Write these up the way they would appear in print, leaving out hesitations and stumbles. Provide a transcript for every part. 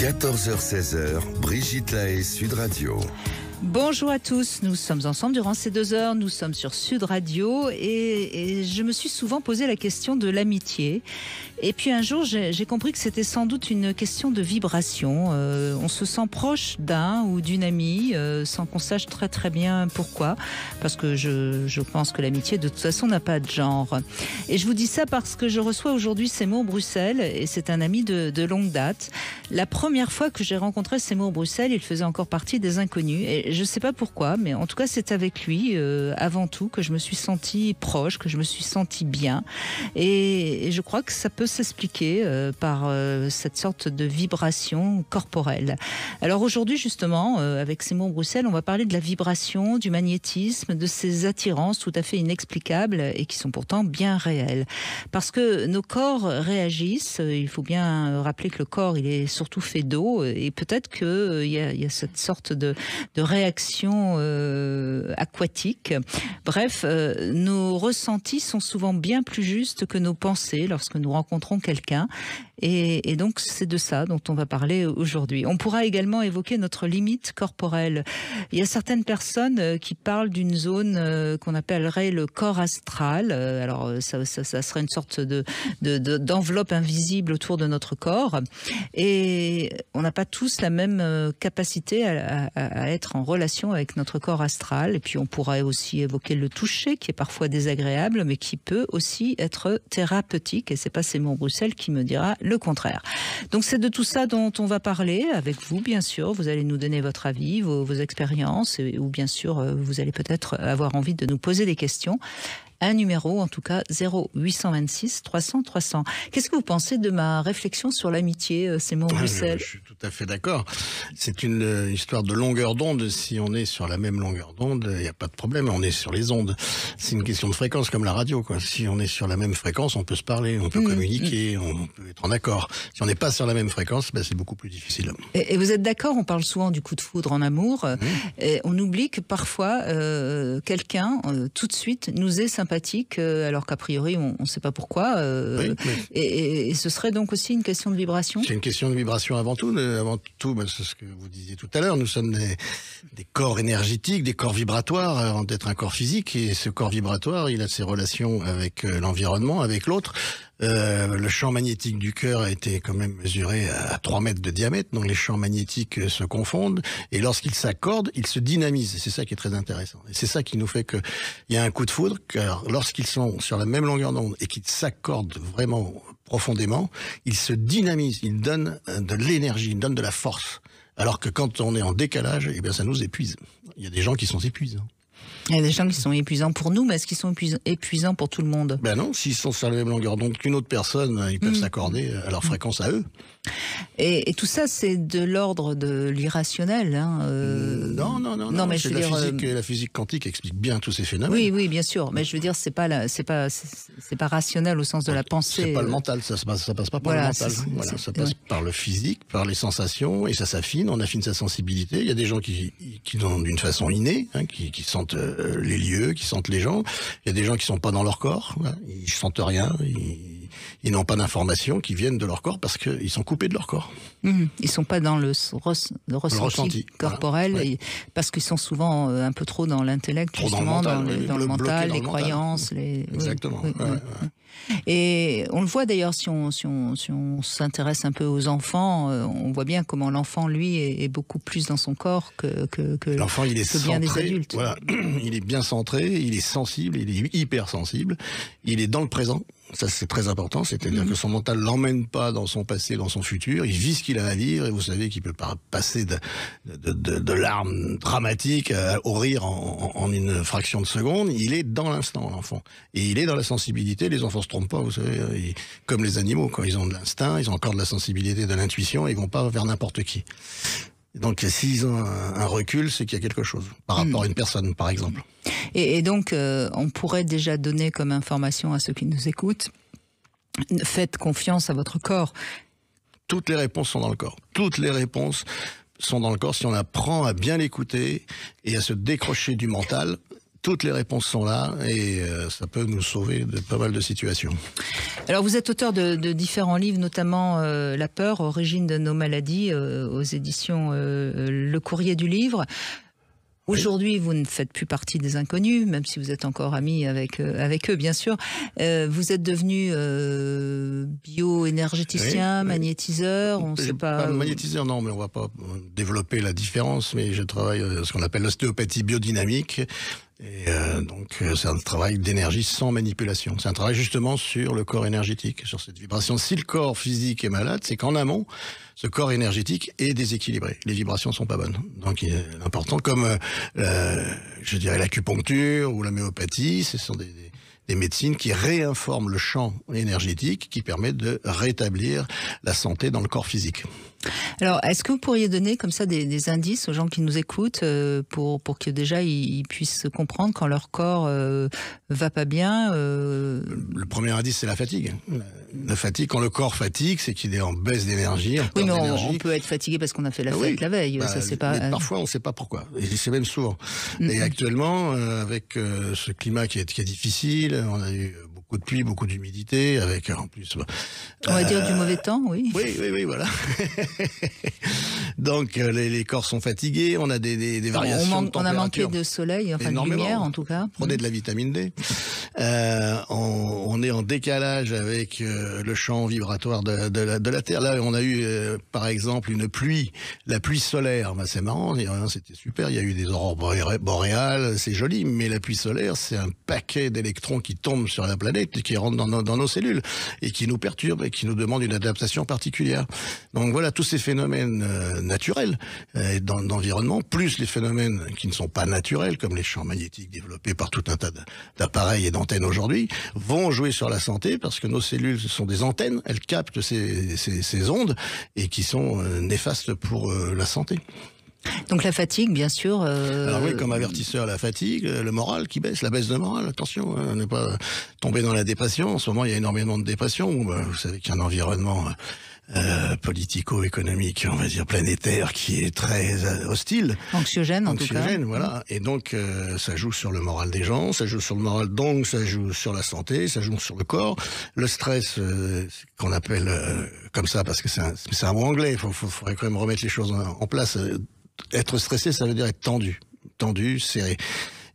14h-16h, Brigitte Lahaie, Sud Radio. Bonjour à tous, nous sommes ensemble durant ces 2 heures, nous sommes sur Sud Radio et je me suis souvent posé la question de l'amitié. Et puis un jour, j'ai compris que c'était sans doute une question de vibration. On se sent proche d'un ou d'une amie sans qu'on sache très très bien pourquoi. Parce que je pense que l'amitié de toute façon n'a pas de genre. Et je vous dis ça parce que je reçois aujourd'hui Seymour Bruxelles et c'est un ami de longue date. La première fois que j'ai rencontré Seymour Bruxelles, il faisait encore partie des Inconnus. Et je ne sais pas pourquoi, mais en tout cas c'est avec lui avant tout que je me suis sentie proche, que je me suis sentie bien. Et je crois que ça peut s'expliquer par cette sorte de vibration corporelle. Alors aujourd'hui justement, avec Seymour Bruxelles, on va parler de la vibration, du magnétisme, de ces attirances tout à fait inexplicables et qui sont pourtant bien réelles. Parce que nos corps réagissent, il faut bien rappeler que le corps il est surtout fait d'eau et peut-être qu'il y a cette sorte de réaction aquatique. Bref, nos ressentis sont souvent bien plus justes que nos pensées lorsque nous rencontrons quelqu'un. Et donc, c'est de ça dont on va parler aujourd'hui. On pourra également évoquer notre limite corporelle. Il y a certaines personnes qui parlent d'une zone qu'on appellerait le corps astral. Alors, ça serait une sorte d'enveloppe invisible autour de notre corps. Et on n'a pas tous la même capacité à être en relation avec notre corps astral. Et puis, on pourrait aussi évoquer le toucher, qui est parfois désagréable, mais qui peut aussi être thérapeutique. Et c'est pas Seymour Bruxelles qui me dira le contraire. Donc c'est de tout ça dont on va parler avec vous, bien sûr. Vous allez nous donner votre avis, vos expériences, ou bien sûr, vous allez peut-être avoir envie de nous poser des questions. Un numéro, en tout cas, 0826 300 300. Qu'est-ce que vous pensez de ma réflexion sur l'amitié, Seymour Bruxelles ? Je suis tout à fait d'accord. C'est une histoire de longueur d'onde. Si on est sur la même longueur d'onde, il n'y a pas de problème. On est sur les ondes. C'est une question de fréquence, comme la radio, quoi. Si on est sur la même fréquence, on peut se parler, on peut communiquer, on peut être en accord. Si on n'est pas sur la même fréquence, c'est beaucoup plus difficile. Et vous êtes d'accord, on parle souvent du coup de foudre en amour. Et on oublie que parfois, quelqu'un, tout de suite, nous est sympathique. Alors qu'a priori on ne sait pas pourquoi et ce serait donc aussi une question de vibration. C'est une question de vibration avant tout c'est ce que vous disiez tout à l'heure, nous sommes des corps énergétiques, des corps vibratoires avant d'être un corps physique, et ce corps vibratoire il a ses relations avec l'environnement, avec l'autre. Le champ magnétique du cœur a été quand même mesuré à 3 mètres de diamètre, donc les champs magnétiques se confondent, et lorsqu'ils s'accordent, ils se dynamisent, et c'est ça qui est très intéressant. Et c'est ça qui nous fait qu'il y a un coup de foudre, car lorsqu'ils sont sur la même longueur d'onde et qu'ils s'accordent vraiment profondément, ils se dynamisent, ils donnent de l'énergie, ils donnent de la force. Alors que quand on est en décalage, ça nous épuise. Il y a des gens qui sont épuisants. Il y a des gens qui sont épuisants pour nous, mais est-ce qu'ils sont épuisants pour tout le monde ? Ben non, s'ils sont sur la même longueur d'onde qu'une autre personne, ils peuvent s'accorder à leur fréquence à eux. Et tout ça, c'est de l'ordre de l'irrationnel. Non. Mais c'est la physique quantique explique bien tous ces phénomènes. Oui, bien sûr. Mais je veux dire, c'est pas rationnel au sens de la pensée. C'est pas le mental, ça passe pas par le mental. Ça passe par le physique, par les sensations, et ça s'affine. On affine sa sensibilité. Il y a des gens qui l'ont d'une façon innée, qui sentent les lieux, qui sentent les gens. Il y a des gens qui sont pas dans leur corps, ils sentent rien. Ils n'ont pas d'informations qui viennent de leur corps parce qu'ils sont coupés de leur corps. Ils sont pas dans le ressenti corporel, voilà. Parce qu'ils sont souvent un peu trop dans l'intellect, justement, dans le mental, les croyances. Exactement. Et on le voit d'ailleurs, si on s'intéresse un peu aux enfants, on voit bien comment l'enfant, lui, est beaucoup plus dans son corps que l'enfant, il est que bien centré, des adultes. Voilà. Il est bien centré, il est sensible, il est hyper sensible, il est dans le présent. Ça, c'est très important, c'est-à-dire que son mental l'emmène pas dans son passé, dans son futur, il vit ce qu'il a à vivre, et vous savez qu'il peut pas passer de larmes dramatiques au rire en une fraction de seconde. Il est dans l'instant, l'enfant. Et il est dans la sensibilité, les enfants se trompent pas, vous savez, comme les animaux, quand ils ont de l'instinct, ils ont encore de la sensibilité, de l'intuition, ils vont pas vers n'importe qui. Donc s'ils ont un recul, c'est qu'il y a quelque chose, par rapport à une personne, par exemple. Et donc, on pourrait déjà donner comme information à ceux qui nous écoutent, faites confiance à votre corps. Toutes les réponses sont dans le corps. Toutes les réponses sont dans le corps si on apprend à bien l'écouter et à se décrocher du mental. toutes les réponses sont là et ça peut nous sauver de pas mal de situations. Alors vous êtes auteur de différents livres, notamment La peur, origine de nos maladies, aux éditions Le Courrier du Livre. Aujourd'hui, vous ne faites plus partie des inconnus, même si vous êtes encore amis avec eux, bien sûr. Vous êtes devenu bioénergéticien, magnétiseur, on ne sait pas... Magnétiseur, non, mais on ne va pas développer la différence, mais je travaille ce qu'on appelle l'ostéopathie biodynamique. Et donc, c'est un travail d'énergie sans manipulation. C'est un travail justement sur le corps énergétique, sur cette vibration. Si le corps physique est malade, c'est qu'en amont, ce corps énergétique est déséquilibré. Les vibrations sont pas bonnes. Donc, il est important, comme je dirais l'acupuncture ou l'homéopathie, ce sont des médecines qui réinforment le champ énergétique, qui permet de rétablir la santé dans le corps physique. Alors, est-ce que vous pourriez donner comme ça des indices aux gens qui nous écoutent pour que déjà ils puissent comprendre quand leur corps va pas bien Le premier indice, c'est la fatigue. La fatigue, quand le corps fatigue, c'est qu'il est en baisse d'énergie. Oui, mais on peut être fatigué parce qu'on a fait la fête la veille. Ça, c'est pas... Mais parfois, on ne sait pas pourquoi. Et c'est même souvent. Et actuellement, avec ce climat qui est difficile, on a eu beaucoup de pluie, beaucoup d'humidité, avec en plus... On va dire du mauvais temps, oui. Oui, voilà. Donc, les corps sont fatigués, on a des variations de température. On a manqué de soleil, enfin de lumière en tout cas. Prenez de la vitamine D. On est en décalage avec le champ vibratoire de la Terre. Là, on a eu, par exemple, la pluie solaire. C'est marrant, c'était super. Il y a eu des aurores boréales, c'est joli, mais la pluie solaire, c'est un paquet d'électrons qui tombent sur la planète et qui rentrent dans nos cellules et qui nous perturbent et qui nous demandent une adaptation particulière. Donc voilà, tous ces phénomènes naturels d'environnement, plus les phénomènes qui ne sont pas naturels, comme les champs magnétiques développés par tout un tas d'appareils et d'antennes aujourd'hui, vont jouer sur la santé parce que nos cellules, ce sont des antennes, elles captent ces ondes et qui sont néfastes pour la santé. Donc la fatigue, bien sûr. Alors oui, comme avertisseur, la fatigue, le moral qui baisse, la baisse de moral, attention, on n'est pas tombé dans la dépression. En ce moment, il y a énormément de dépression. Vous savez qu'il y a un environnement politico-économique, on va dire planétaire, qui est très hostile. Anxiogène, en tout cas. Anxiogène, voilà. Et donc, ça joue sur le moral des gens, ça joue sur le moral, donc ça joue sur la santé, ça joue sur le corps. Le stress, qu'on appelle comme ça, parce que c'est un mot anglais, il faudrait quand même remettre les choses en place. Être stressé, ça veut dire être tendu. Tendu, serré.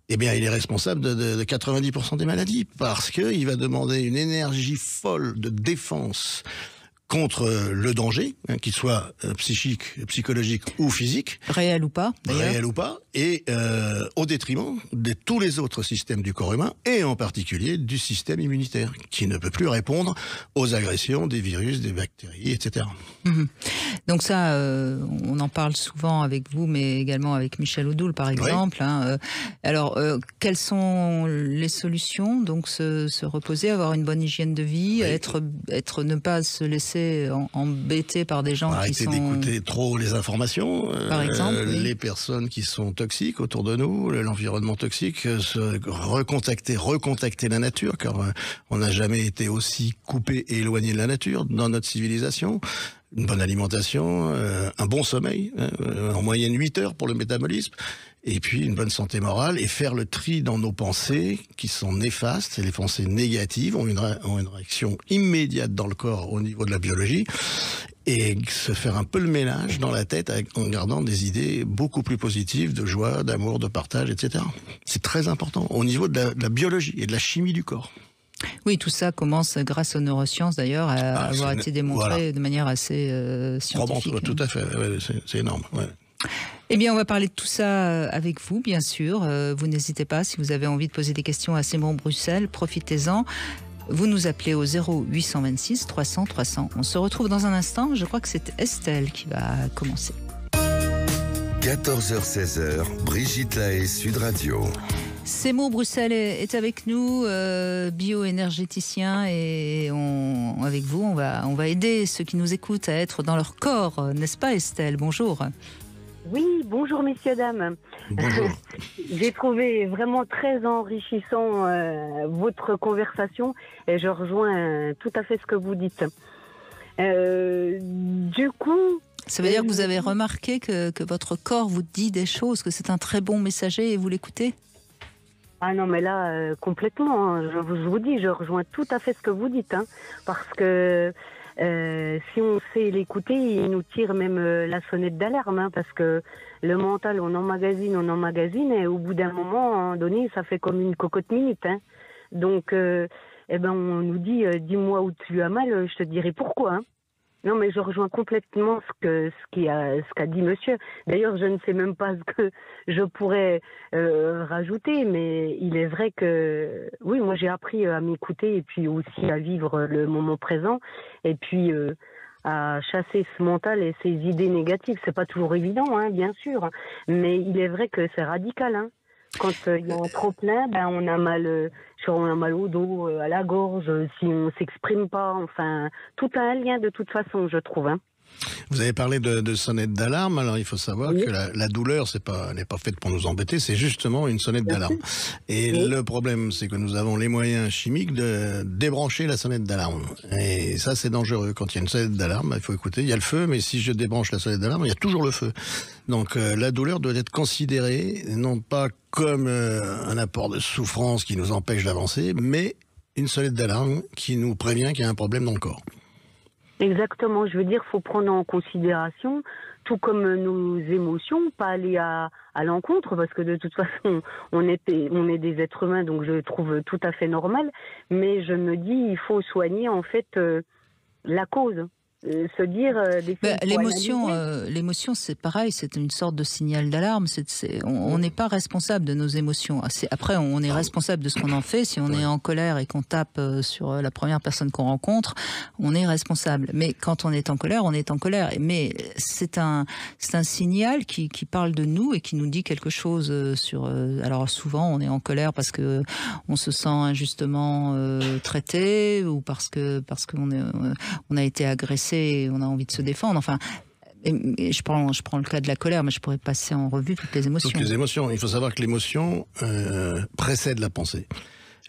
Eh bien, il est responsable de 90% des maladies, parce qu'il va demander une énergie folle de défense contre le danger, qu'il soit psychique, psychologique ou physique. Réel ou pas, d'ailleurs. Réel ou pas, et au détriment de tous les autres systèmes du corps humain, et en particulier du système immunitaire, qui ne peut plus répondre aux agressions des virus, des bactéries, etc. Donc ça, on en parle souvent avec vous, mais également avec Michel Odoul, par exemple. Oui. Alors, quelles sont les solutions? Donc, se reposer, avoir une bonne hygiène de vie, ne pas se laisser embêter par des gens qui sont... Arrêter d'écouter trop les informations. Par exemple, les personnes qui sont toxiques autour de nous, l'environnement toxique, recontacter la nature, car on n'a jamais été aussi coupé et éloigné de la nature dans notre civilisation. Une bonne alimentation, un bon sommeil, en moyenne 8 heures pour le métabolisme, et puis une bonne santé morale, et faire le tri dans nos pensées qui sont néfastes, et les pensées négatives ont une réaction immédiate dans le corps au niveau de la biologie, et se faire un peu le ménage dans la tête en gardant des idées beaucoup plus positives de joie, d'amour, de partage, etc. C'est très important au niveau de la biologie et de la chimie du corps. Oui, tout ça commence grâce aux neurosciences d'ailleurs à avoir été démontré de manière assez scientifique. Tout à fait, c'est énorme. Ouais. Eh bien, on va parler de tout ça avec vous, bien sûr. Vous n'hésitez pas, si vous avez envie de poser des questions à Seymour Bruxelles, profitez-en. Vous nous appelez au 0826 300 300. On se retrouve dans un instant. Je crois que c'est Estelle qui va commencer. 14h-16h, Brigitte Lahaie, Sud Radio. Seymour Bruxelles est avec nous, bioénergéticien, et avec vous, on va aider ceux qui nous écoutent à être dans leur corps, n'est-ce pas Estelle? Bonjour. Oui, bonjour messieurs, dames. Bonjour. J'ai trouvé vraiment très enrichissant votre conversation et je rejoins tout à fait ce que vous dites. Du coup... Ça veut dire que vous avez remarqué que votre corps vous dit des choses, que c'est un très bon messager et vous l'écoutez? Ah non, mais là, complètement, hein. Je vous dis, je rejoins tout à fait ce que vous dites, hein, parce que si on sait l'écouter, il nous tire même la sonnette d'alarme, hein, parce que le mental, on emmagasine, et au bout d'un moment donné, ça fait comme une cocotte minute, hein. Donc, eh ben, on nous dit, dis-moi où tu as mal, je te dirai pourquoi, hein. Non, mais je rejoins complètement ce qu'a dit monsieur. D'ailleurs, je ne sais même pas ce que je pourrais rajouter, mais il est vrai que, oui, moi j'ai appris à m'écouter et puis aussi à vivre le moment présent et puis à chasser ce mental et ces idées négatives. C'est pas toujours évident, hein, bien sûr, mais il est vrai que c'est radical, hein. Quand il y a un trop plein, ben on a mal au dos, à la gorge, si on s'exprime pas. Enfin, tout a un lien de toute façon, je trouve, hein. Vous avez parlé de sonnette d'alarme. Alors il faut savoir Oui. que la douleur, n'est pas faite pour nous embêter, c'est justement une sonnette d'alarme. Et Oui. le problème, c'est que nous avons les moyens chimiques de débrancher la sonnette d'alarme. Et ça, c'est dangereux. Quand il y a une sonnette d'alarme, il faut écouter. Il y a le feu, mais si je débranche la sonnette d'alarme, il y a toujours le feu. Donc la douleur doit être considérée non pas comme un apport de souffrance qui nous empêche d'avancer, mais une sonnette d'alarme qui nous prévient qu'il y a un problème dans le corps. Exactement, je veux dire, faut prendre en considération, tout comme nos émotions, pas aller à l'encontre, parce que de toute façon, on est des êtres humains, donc je trouve tout à fait normal. Mais je me dis, il faut soigner en fait la cause, se dire des fois. Il faut analyser. L'émotion, c'est pareil, c'est une sorte de signal d'alarme. On n'est pas responsable de nos émotions. Après, on est responsable de ce qu'on en fait. Si on est en colère et qu'on tape sur la première personne qu'on rencontre, on est responsable. Mais quand on est en colère, on est en colère. Mais c'est un signal qui parle de nous et qui nous dit quelque chose sur. Alors souvent, on est en colère parce que on se sent injustement traité ou parce qu'on a été agressé et on a envie de se défendre. Enfin, et je prends le cas de la colère, mais je pourrais passer en revue toutes les émotions. Toutes les émotions. Il faut savoir que l'émotion précède la pensée.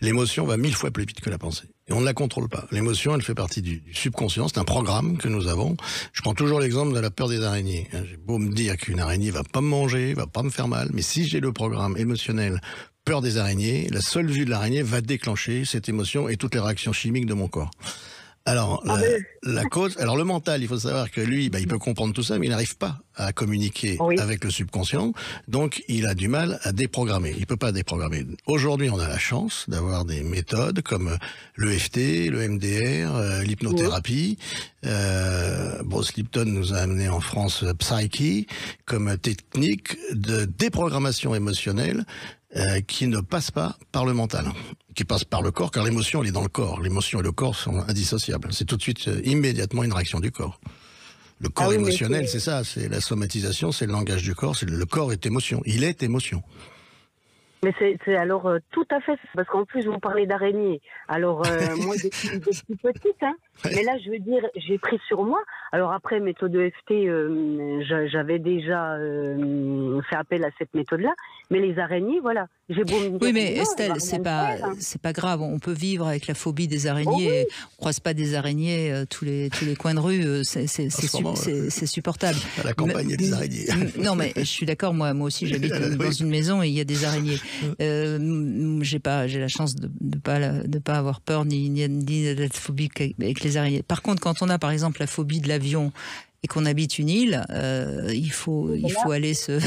L'émotion va 1000 fois plus vite que la pensée. Et on ne la contrôle pas. L'émotion, elle fait partie du subconscient. C'est un programme que nous avons. Je prends toujours l'exemple de la peur des araignées. J'ai beau me dire qu'une araignée va pas me manger, va pas me faire mal, mais si j'ai le programme émotionnel peur des araignées, la seule vue de l'araignée va déclencher cette émotion et toutes les réactions chimiques de mon corps. Alors, la cause, alors le mental, il faut savoir que lui, il peut comprendre tout ça, mais il n'arrive pas à communiquer avec le subconscient, donc il a du mal à déprogrammer. Il peut pas déprogrammer. Aujourd'hui, on a la chance d'avoir des méthodes comme l'EFT, le MDR, l'hypnothérapie. Bruce Lipton nous a amené en France Psyche comme technique de déprogrammation émotionnelle qui ne passe pas par le mental, qui passe par le corps, car l'émotion, elle est dans le corps. L'émotion et le corps sont indissociables. C'est tout de suite, immédiatement une réaction du corps. Le corps émotionnel, c'est ça, c'est la somatisation, c'est le langage du corps, le corps est émotion, il est émotion. Mais c'est alors tout à fait, parce qu'en plus vous parlez d'araignée. Alors moi depuis petite, hein, mais là je veux dire j'ai pris sur moi. Alors après méthode EFT, j'avais déjà fait appel à cette méthode-là, mais les araignées, voilà, j'ai beau me dire. Oui, mais non, Estelle, c'est pas grave. On peut vivre avec la phobie des araignées. On croise pas des araignées tous les coins de rue. C'est supportable. À la campagne, il y a des araignées. Non, mais je suis d'accord. Moi aussi, j'habite dans une maison et il y a des araignées. J'ai la chance de pas avoir peur ni d'être phobique avec les araignées. Par contre, quand on a par exemple la phobie de l'avion et qu'on habite une île, il faut aller se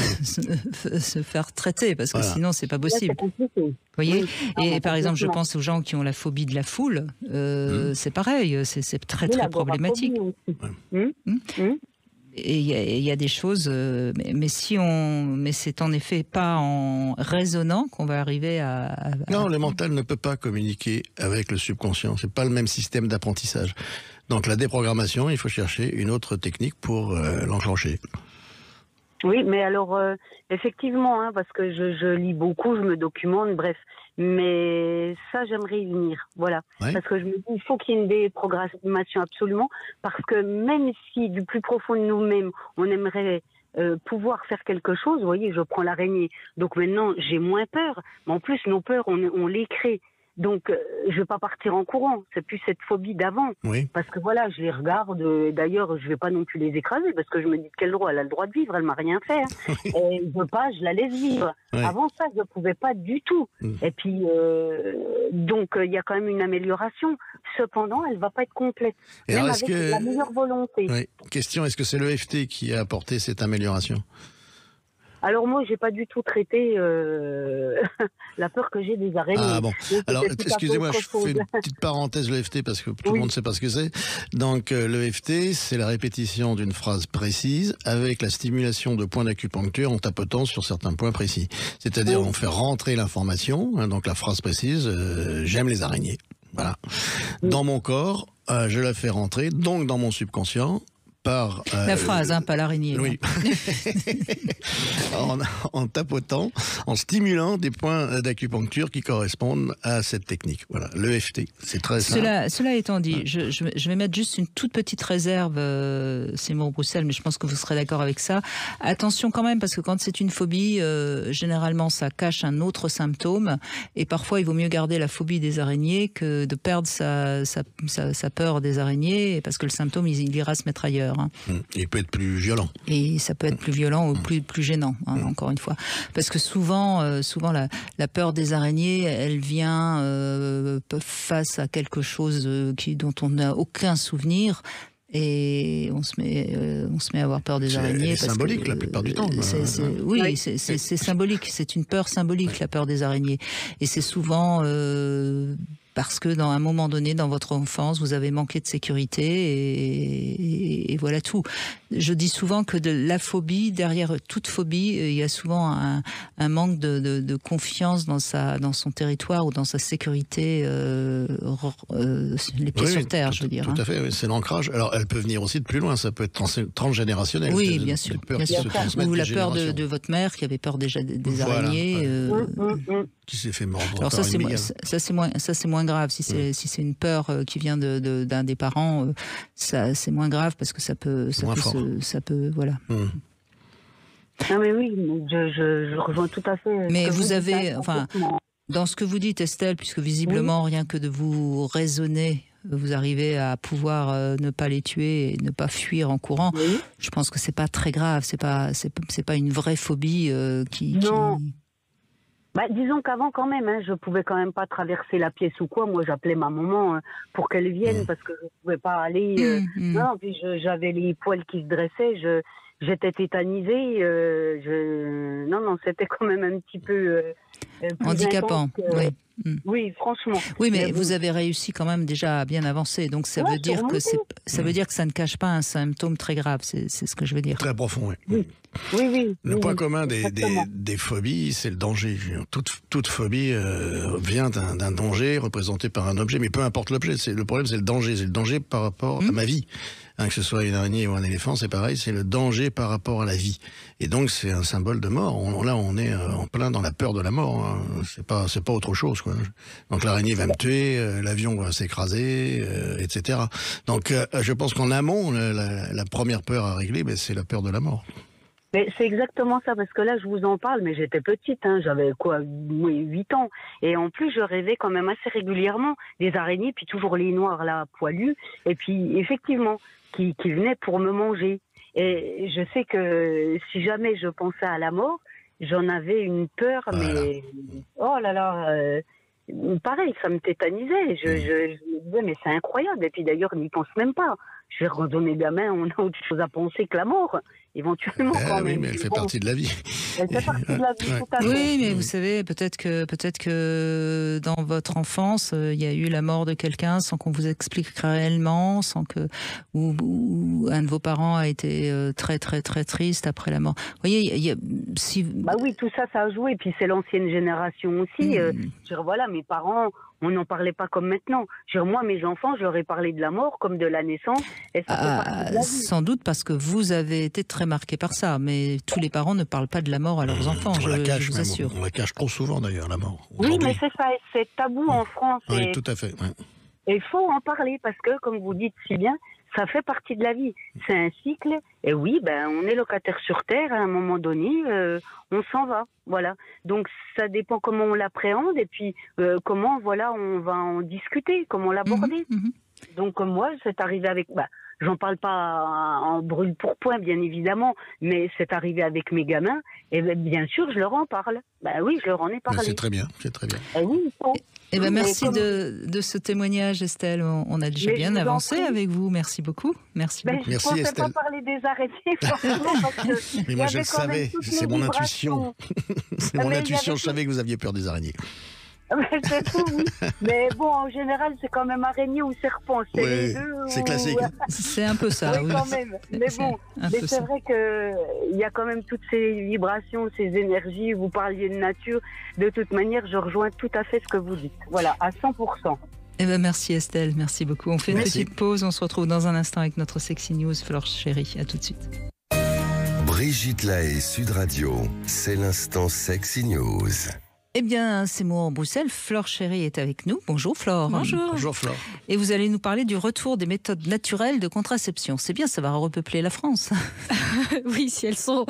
faire traiter parce que sinon c'est pas possible. Vous voyez. Et par exemple, je pense aux gens qui ont la phobie de la foule. C'est pareil, c'est très très problématique. Et il y a des choses, mais c'est en effet pas en raisonnant qu'on va arriver à... Non, le mental ne peut pas communiquer avec le subconscient. C'est pas le même système d'apprentissage. Donc la déprogrammation, il faut chercher une autre technique pour l'enclencher. Oui, mais alors, effectivement, hein, parce que je lis beaucoup, je me documente, bref. Mais ça, j'aimerais y venir, voilà. Ouais. Parce que je me dis, il faut qu'il y ait une déprogrammation absolument, parce que même si du plus profond de nous-mêmes, on aimerait pouvoir faire quelque chose, vous voyez, je prends l'araignée, donc maintenant j'ai moins peur, mais en plus nos peurs, on les crée. Donc, je vais pas partir en courant. C'est plus cette phobie d'avant. Oui. Parce que voilà, je les regarde. D'ailleurs, je vais pas non plus les écraser parce que je me dis de quel droit elle a le droit de vivre. Elle m'a rien fait. Hein. Et je veux pas, je la laisse vivre. Oui. Avant ça, je pouvais pas du tout. Et puis, donc, il y a quand même une amélioration. Cependant, elle va pas être complète. Et Même alors, avec la meilleure volonté. Oui. Question, est-ce que c'est l'EFT qui a apporté cette amélioration? Alors moi, j'ai pas du tout traité la peur que j'ai des araignées. Ah bon. Alors, C'était tout à fait excusez-moi, autre je fais chose. une petite parenthèse, l'EFT, parce que tout le monde ne sait pas ce que c'est. Donc, l'EFT, c'est la répétition d'une phrase précise avec la stimulation de points d'acupuncture en tapotant sur certains points précis. C'est-à-dire, on fait rentrer l'information, hein, donc la phrase précise, j'aime les araignées. Voilà. Dans mon corps, je la fais rentrer, donc dans mon subconscient, par... La phrase, pas l'araignée. Oui. en tapotant, en stimulant des points d'acupuncture qui correspondent à cette technique. Voilà, l'EFT, c'est très simple. Cela étant dit, je vais mettre juste une toute petite réserve, c'est mon Bruxelles, mais je pense que vous serez d'accord avec ça. Attention quand même, parce que quand c'est une phobie, généralement ça cache un autre symptôme, et parfois il vaut mieux garder la phobie des araignées que de perdre sa peur des araignées, parce que le symptôme, il ira se mettre ailleurs. Hein. Il peut être plus violent. Et ça peut être plus violent ou plus gênant, hein, encore une fois. Parce que souvent la peur des araignées, elle vient face à quelque chose dont on n'a aucun souvenir. Et on se met à avoir peur des araignées. C'est symbolique la plupart du temps. Oui, c'est symbolique. C'est une peur symbolique, la peur des araignées. Et c'est souvent parce que dans un moment donné, dans votre enfance, vous avez manqué de sécurité et voilà tout. Je dis souvent que de la phobie, derrière toute phobie, il y a souvent un manque de confiance dans son territoire ou dans sa sécurité, les pieds sur terre, je veux dire. Tout à fait, oui, c'est l'ancrage. Alors, elle peut venir aussi de plus loin, ça peut être transgénérationnel. Oui, bien sûr. Ou la peur de votre mère qui avait peur déjà des araignées. Qui s'est fait mordre. Alors ça c'est moins grave si c'est une peur qui vient d'un des parents, ça c'est moins grave parce que ça peut voilà. Non mais oui, je rejoins tout à fait. Mais vous avez, dans ce que vous dites, Estelle, puisque visiblement rien que de vous raisonner, vous arrivez à pouvoir ne pas les tuer et ne pas fuir en courant. Oui. Je pense que c'est pas très grave, c'est pas une vraie phobie qui. Bah, disons qu'avant quand même, je pouvais quand même pas traverser la pièce ou quoi. Moi, j'appelais ma maman pour qu'elle vienne parce que je pouvais pas aller. Non, puis j'avais les poils qui se dressaient. J'étais tétanisée. Non, c'était quand même un petit peu handicapant. Oui. Oui, franchement. Oui, mais vous avez réussi quand même déjà à bien avancer. Donc ça veut dire que ça veut dire que ça ne cache pas un symptôme très grave. C'est ce que je veux dire. Très profond, oui. Oui. Le point commun des phobies, c'est le danger. Toute phobie vient d'un danger représenté par un objet, mais peu importe l'objet. Le problème, c'est le danger. C'est le danger par rapport à ma vie. Que ce soit une araignée ou un éléphant, c'est pareil. C'est le danger par rapport à la vie. Et donc, c'est un symbole de mort. Là, on est en plein dans la peur de la mort. Hein. C'est pas autre chose, quoi. Donc, l'araignée va me tuer, l'avion va s'écraser, etc. Donc, je pense qu'en amont, la première peur à régler, c'est la peur de la mort. Mais c'est exactement ça, parce que là, je vous en parle, mais j'étais petite, j'avais 8 ans. Et en plus, je rêvais quand même assez régulièrement des araignées, puis toujours les noirs, là, poilus. Et puis, effectivement, qui venaient pour me manger. Et je sais que si jamais je pensais à la mort, j'en avais une peur, mais... Oh là là pareil, ça me tétanisait. Je me disais, mais c'est incroyable. Et puis d'ailleurs, n'y pense même pas. Je vais redonner gamin, on a autre chose à penser que la mort, éventuellement quand même. Oui, mais elle fait partie de la vie. Elle fait partie de la vie, tout à fait. Oui, mais vous savez, peut-être que dans votre enfance, il y a eu la mort de quelqu'un sans qu'on vous explique réellement, ou un de vos parents a été très très très triste après la mort. Vous voyez, Bah oui, tout ça, ça a joué. Puis c'est l'ancienne génération aussi. Voilà, mes parents, on n'en parlait pas comme maintenant. Moi, mes enfants, je leur ai parlé de la mort comme de la naissance. Et ça fait partie de la vie. Sans doute parce que vous avez été très marqué par ça, mais tous les parents ne parlent pas de la mort à leurs enfants, je vous assure. On la cache trop souvent d'ailleurs, la mort. Oui, mais c'est ça, c'est tabou en France. Oui, tout à fait. Ouais. Et il faut en parler parce que, comme vous dites si bien, ça fait partie de la vie. C'est un cycle. Et oui, on est locataire sur Terre. À un moment donné, on s'en va. Voilà. Donc, ça dépend comment on l'appréhende et puis comment, on va en discuter, comment l'aborder. Donc, moi, c'est arrivé avec... j'en parle pas en brûle pour point, bien évidemment, mais c'est arrivé avec mes gamins. Et bien sûr, je leur en parle. Oui, je leur en ai parlé. C'est très bien, c'est très bien. Et oui, merci de ce témoignage, Estelle. On a déjà bien avancé avec vous. Merci beaucoup. Merci beaucoup. Je ne pensais pas parler des araignées, forcément, parce que mais moi, je le savais. C'est mon intuition. C'est mon intuition. Je savais que vous aviez peur des araignées. C'est tout, oui. Mais bon, en général, c'est quand même araignée ou serpent. C'est les deux. C'est classique. C'est un peu ça, oui. Quand même. Mais bon, c'est vrai qu'il y a quand même toutes ces vibrations, ces énergies. Vous parliez de nature. De toute manière, je rejoins tout à fait ce que vous dites. Voilà, à 100%. Merci Estelle, merci beaucoup. On fait une petite pause, on se retrouve dans un instant avec notre Sexy News, Flore Chérie. À tout de suite. Brigitte Lahaie, Sud Radio, c'est l'instant Sexy News. Eh bien, ces mots en Bruxelles, Flore Chérie est avec nous. Bonjour Flore. Bonjour Flore. Et vous allez nous parler du retour des méthodes naturelles de contraception. C'est bien, ça va repeupler la France. Oui, si elles sont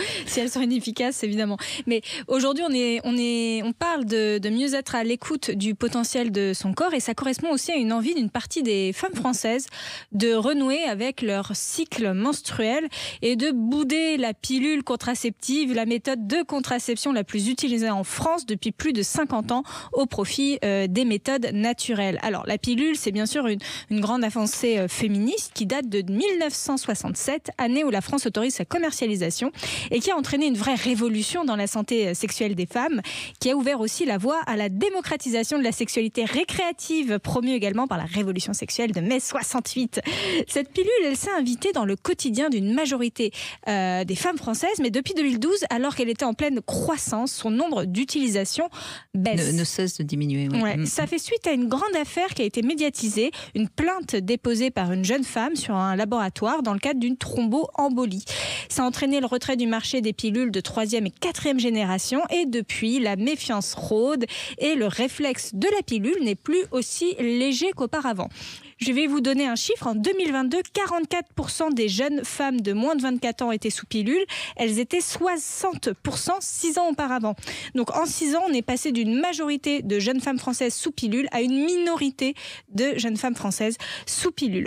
inefficaces, évidemment. Mais aujourd'hui, on parle de mieux être à l'écoute du potentiel de son corps et ça correspond aussi à une envie d'une partie des femmes françaises de renouer avec leur cycle menstruel et de bouder la pilule contraceptive, la méthode de contraception la plus utilisée en France depuis plus de 50 ans au profit des méthodes naturelles. Alors, la pilule, c'est bien sûr une grande avancée féministe qui date de 1967, année où la France autorise sa commercialisation et qui a entraîné une vraie révolution dans la santé sexuelle des femmes, qui a ouvert aussi la voie à la démocratisation de la sexualité récréative, promue également par la révolution sexuelle de mai 68. Cette pilule, elle s'est invitée dans le quotidien d'une majorité des femmes françaises, mais depuis 2012, alors qu'elle était en pleine croissance, son nombre d'utilisations baisse. Ne cesse de diminuer. Oui. Ouais, ça fait suite à une grande affaire qui a été médiatisée, une plainte déposée par une jeune femme sur un laboratoire dans le cadre d'une thromboembolie. Ça a entraîné le retrait du marché des pilules de 3e et 4e génération et depuis, la méfiance rôde et le réflexe de la pilule n'est plus aussi léger qu'auparavant. Je vais vous donner un chiffre. En 2022, 44% des jeunes femmes de moins de 24 ans étaient sous pilule. Elles étaient 60% 6 ans auparavant. Donc en 6 ans, on est passé d'une majorité de jeunes femmes françaises sous pilule à une minorité de jeunes femmes françaises sous pilule.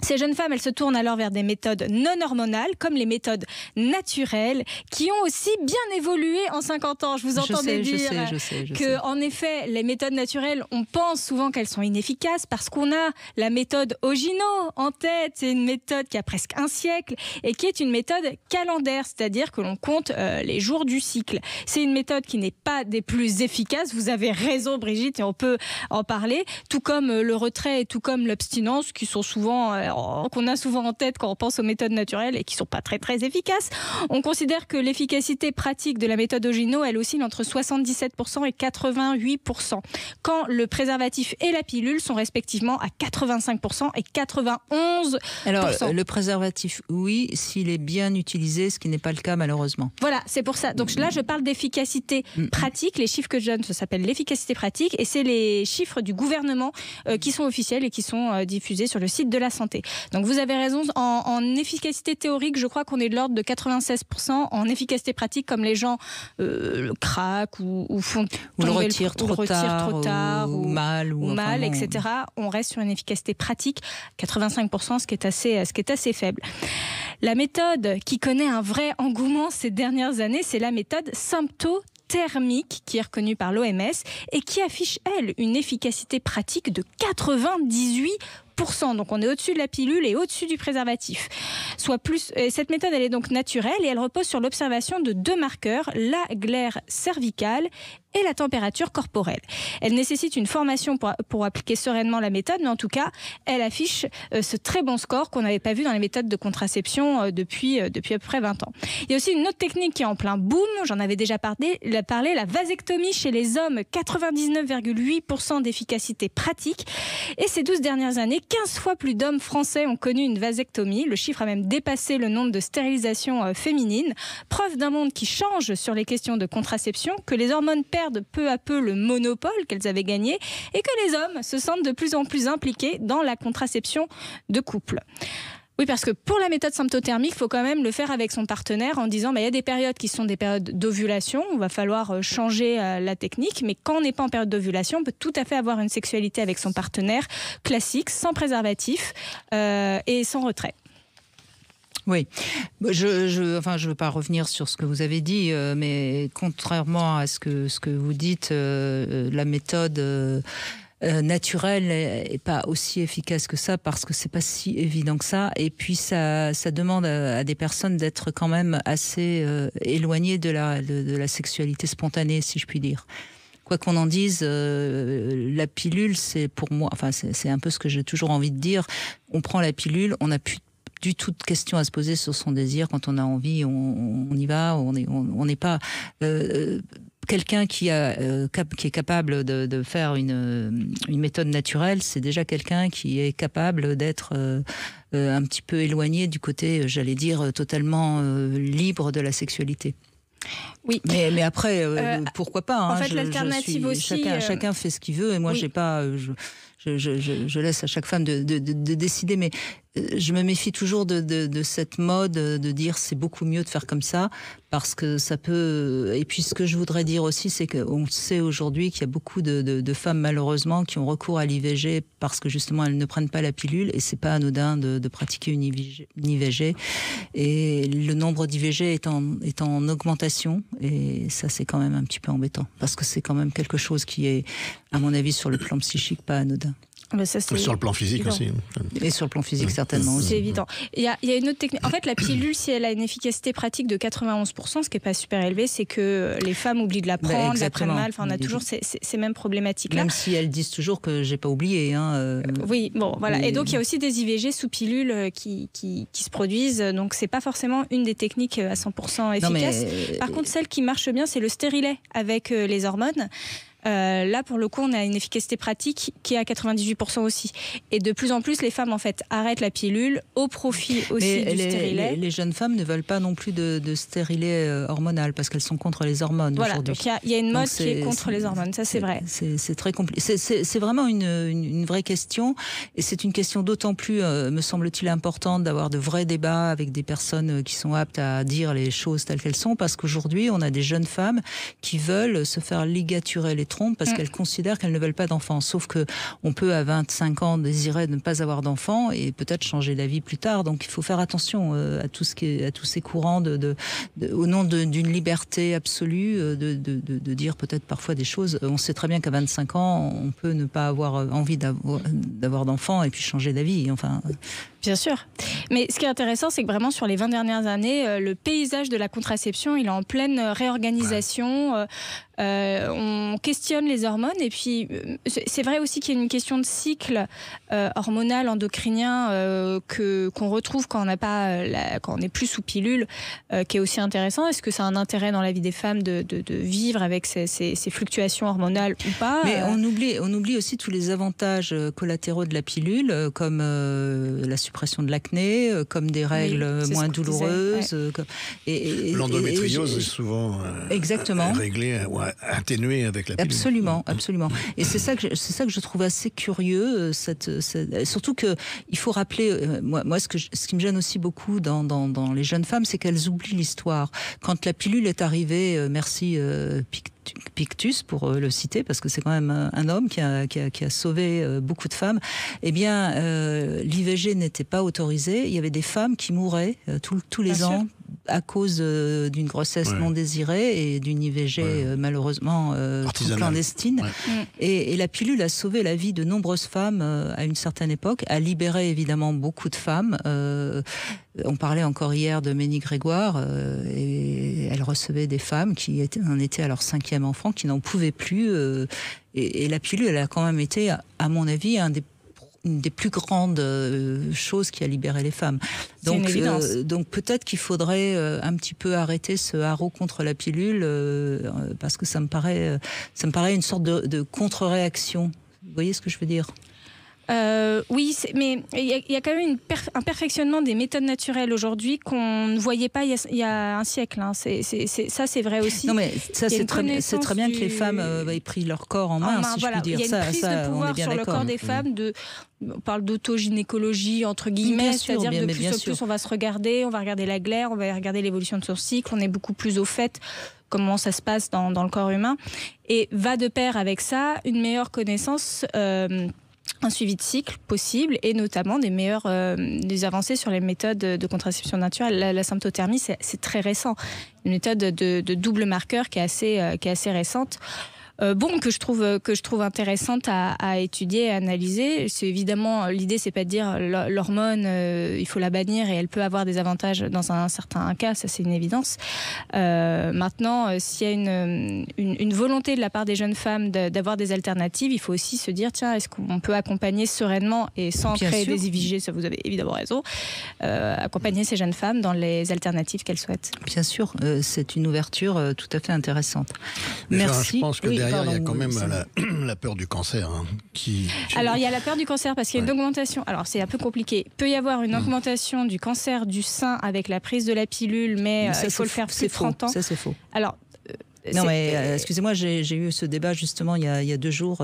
Ces jeunes femmes, elles se tournent alors vers des méthodes non hormonales, comme les méthodes naturelles, qui ont aussi bien évolué en 50 ans. Je vous entendais dire que, en effet, les méthodes naturelles, on pense souvent qu'elles sont inefficaces parce qu'on a la méthode Ogino en tête. C'est une méthode qui a presque un siècle et qui est une méthode calendaire, c'est-à-dire que l'on compte les jours du cycle. C'est une méthode qui n'est pas des plus efficaces. Vous avez raison, Brigitte, et on peut en parler. Tout comme le retrait et tout comme l'abstinence, qui sont souvent qu'on a souvent en tête quand on pense aux méthodes naturelles et qui ne sont pas très très efficaces. On considère que l'efficacité pratique de la méthode Ogino, elle oscille entre 77% et 88%, quand le préservatif et la pilule sont respectivement à 85% et 91%. Alors, le préservatif, oui, s'il est bien utilisé, ce qui n'est pas le cas malheureusement. Voilà, c'est pour ça. Donc là, je parle d'efficacité pratique. Les chiffres que je donne, ça s'appelle l'efficacité pratique et c'est les chiffres du gouvernement qui sont officiels et qui sont diffusés sur le site de la santé. Donc vous avez raison, en efficacité théorique, je crois qu'on est de l'ordre de 96%. En efficacité pratique, comme les gens craquent ou font ou le retirent trop tard, ou mal, etc. On reste sur une efficacité pratique 85%, ce qui est assez faible. La méthode qui connaît un vrai engouement ces dernières années, c'est la méthode symptothermique qui est reconnue par l'OMS et qui affiche, elle, une efficacité pratique de 98%. Donc on est au-dessus de la pilule et au-dessus du préservatif. Cette méthode, elle est donc naturelle et elle repose sur l'observation de 2 marqueurs, la glaire cervicale et la température corporelle. Elle nécessite une formation pour appliquer sereinement la méthode, mais en tout cas, elle affiche ce très bon score qu'on n'avait pas vu dans les méthodes de contraception depuis à peu près 20 ans. Il y a aussi une autre technique qui est en plein boom, j'en avais déjà parlé, la vasectomie chez les hommes, 99,8% d'efficacité pratique. Et ces 12 dernières années, 15 fois plus d'hommes français ont connu une vasectomie. Le chiffre a même dépassé le nombre de stérilisations féminines. Preuve d'un monde qui change sur les questions de contraception, que les hormones perdent perdent peu à peu le monopole qu'elles avaient gagné et que les hommes se sentent de plus en plus impliqués dans la contraception de couple. Oui, parce que pour la méthode symptothermique, il faut quand même le faire avec son partenaire en disant il y a des périodes qui sont des périodes d'ovulation, il va falloir changer la technique, mais quand on n'est pas en période d'ovulation, on peut tout à fait avoir une sexualité avec son partenaire classique, sans préservatif et sans retrait. Oui, je veux pas revenir sur ce que vous avez dit, mais contrairement à ce que vous dites, la méthode naturelle est pas aussi efficace que ça parce que c'est pas si évident que ça. Et puis ça demande à des personnes d'être quand même assez éloignées de la sexualité spontanée, si je puis dire. Quoi qu'on en dise, la pilule, c'est pour moi, enfin c'est un peu ce que j'ai toujours envie de dire. On prend la pilule, on n'a plus du tout de questions à se poser sur son désir. Quand on a envie, on y va. On n'est pas quelqu'un qui est capable de faire une méthode naturelle. C'est déjà quelqu'un qui est capable d'être un petit peu éloigné du côté, j'allais dire, totalement libre de la sexualité. Oui. Mais après, pourquoi pas, hein, en fait, l'alternative aussi. Chacun fait ce qu'il veut, et moi, j'ai pas. Je laisse à chaque femme de décider, mais je me méfie toujours de cette mode de dire c'est beaucoup mieux de faire comme ça, parce que ça peut... Et puis ce que je voudrais dire aussi, c'est qu'on sait aujourd'hui qu'il y a beaucoup de femmes malheureusement qui ont recours à l'IVG parce que justement elles ne prennent pas la pilule, et c'est pas anodin de pratiquer une IVG. Et le nombre d'IVG est en augmentation, et ça c'est quand même un petit peu embêtant, parce que c'est quand même quelque chose qui est, à mon avis, sur le plan psychique, pas anodin. Mais ça, sur le plan physique évident. aussi. Et sur le plan physique, certainement aussi. C'est évident. Il y a une autre technique. En fait, la pilule, si elle a une efficacité pratique de 91%, ce qui n'est pas super élevé, c'est que les femmes oublient de la prendre, la prennent mal. Enfin, on a toujours ces mêmes problématiques-là. Même si elles disent toujours que j'ai pas oublié. Oui, bon, voilà. Et donc, il y a aussi des IVG sous pilule qui se produisent. Donc, c'est pas forcément une des techniques à 100% efficaces. Par contre, celle qui marche bien, c'est le stérilet avec les hormones. Là, pour le coup, on a une efficacité pratique qui est à 98% aussi. Et de plus en plus, les femmes, en fait, arrêtent la pilule au profit aussi du stérilet. Les jeunes femmes ne veulent pas non plus de stérilet hormonal parce qu'elles sont contre les hormones aujourd'hui. Donc il y a une mode qui est contre les hormones, ça c'est vrai. C'est très compliqué. C'est vraiment une vraie question, et c'est une question d'autant plus, me semble-t-il, importante d'avoir de vrais débats avec des personnes qui sont aptes à dire les choses telles qu'elles sont, parce qu'aujourd'hui, on a des jeunes femmes qui veulent se faire ligaturer les trompes parce qu'elles considèrent qu'elles ne veulent pas d'enfants. Sauf que on peut à 25 ans désirer de ne pas avoir d'enfants et peut-être changer d'avis plus tard. Donc il faut faire attention à tous ces courants au nom d'une liberté absolue de dire peut-être parfois des choses. On sait très bien qu'à 25 ans, on peut ne pas avoir envie d'avoir d'enfants et puis changer d'avis. Enfin. Bien sûr. Mais ce qui est intéressant, c'est que vraiment sur les 20 dernières années, le paysage de la contraception, il est en pleine réorganisation. On questionne les hormones, et puis c'est vrai aussi qu'il y a une question de cycle hormonal, endocrinien qu'on retrouve quand on n'est plus sous pilule, qui est aussi intéressant. Est-ce que ça a un intérêt dans la vie des femmes de vivre avec ces fluctuations hormonales ou pas? Mais on oublie aussi tous les avantages collatéraux de la pilule, comme la suppression de l'acné, comme des règles moins douloureuses. L'endométriose est souvent réglée ou atténuée avec la pilule. Absolument. Et c'est ça que je trouve assez curieux. Surtout qu'il faut rappeler, moi ce qui me gêne aussi beaucoup dans les jeunes femmes, c'est qu'elles oublient l'histoire. Quand la pilule est arrivée, merci Pictus pour le citer, parce que c'est quand même un homme qui a sauvé beaucoup de femmes, eh bien l'IVG n'était pas autorisé. Il y avait des femmes qui mouraient tous les ans à cause d'une grossesse non désirée et d'une IVG malheureusement clandestine. Et la pilule a sauvé la vie de nombreuses femmes à une certaine époque, a libéré évidemment beaucoup de femmes. On parlait encore hier de Ménie Grégoire, et elle recevait des femmes qui en étaient à leur 5e enfant, qui n'en pouvaient plus. Et la pilule, elle a quand même été, à mon avis, une des plus grandes choses qui a libéré les femmes. Donc peut-être qu'il faudrait un petit peu arrêter ce haro contre la pilule, parce que ça me paraît une sorte de contre-réaction. Vous voyez ce que je veux dire ? Oui, mais il y a quand même un perfectionnement des méthodes naturelles aujourd'hui qu'on ne voyait pas il y a un siècle. Hein. Ça, c'est vrai aussi. Non, mais ça, c'est très bien que les femmes aient pris leur corps en main, si voilà. je puis dire. Il y a une prise de pouvoir sur le corps des femmes. On parle d'autogynécologie, entre guillemets, c'est-à-dire de plus en plus, on va se regarder, on va regarder la glaire, on va regarder l'évolution de son cycle, on est beaucoup plus au fait comment ça se passe dans le corps humain. Et va de pair avec ça une meilleure connaissance, un suivi de cycle possible, et notamment des avancées sur les méthodes de contraception naturelle. La symptothermie, c'est très récent. Une méthode de double marqueur qui est assez récente. Que je trouve intéressante à étudier et à analyser. C'est évidemment, l'idée, c'est pas de dire l'hormone, il faut la bannir et elle peut avoir des avantages dans un certain cas, ça c'est une évidence. Maintenant, s'il y a une volonté de la part des jeunes femmes d'avoir des alternatives, il faut aussi se dire, tiens, est-ce qu'on peut accompagner sereinement et sans créer des IVG, ça vous avez évidemment raison, accompagner ces jeunes femmes dans les alternatives qu'elles souhaitent. Bien sûr, c'est une ouverture tout à fait intéressante. Merci. Je pense que derrière, il y a quand même la peur du cancer. Alors, il y a la peur du cancer parce qu'il y a une augmentation. Alors, c'est un peu compliqué. Il peut y avoir une augmentation du cancer du sein avec la prise de la pilule, mais il faut le faire plus de 30 ans. Ça, c'est faux. Alors, non, mais excusez-moi, j'ai eu ce débat justement il y a 2 jours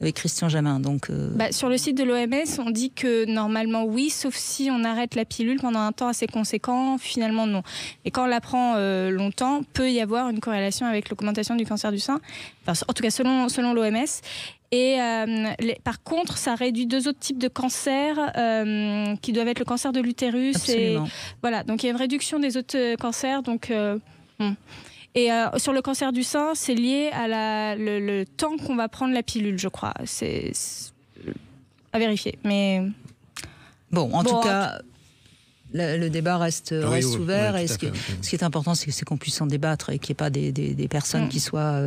avec Christian Jamin. Donc, sur le site de l'OMS, on dit que normalement oui, sauf si on arrête la pilule pendant un temps assez conséquent, finalement non. Et quand on la prend longtemps, peut y avoir une corrélation avec l'augmentation du cancer du sein, enfin, en tout cas selon l'OMS. Et par contre, ça réduit 2 autres types de cancers qui doivent être le cancer de l'utérus. Absolument. Et voilà, donc il y a une réduction des autres cancers. Donc Et sur le cancer du sein, c'est lié à le temps qu'on va prendre la pilule, je crois. C'est à vérifier. Mais bon, en tout cas, le débat reste ouvert. Oui, et ce qui est important, c'est qu'on puisse en débattre et qu'il n'y ait pas des personnes qui soient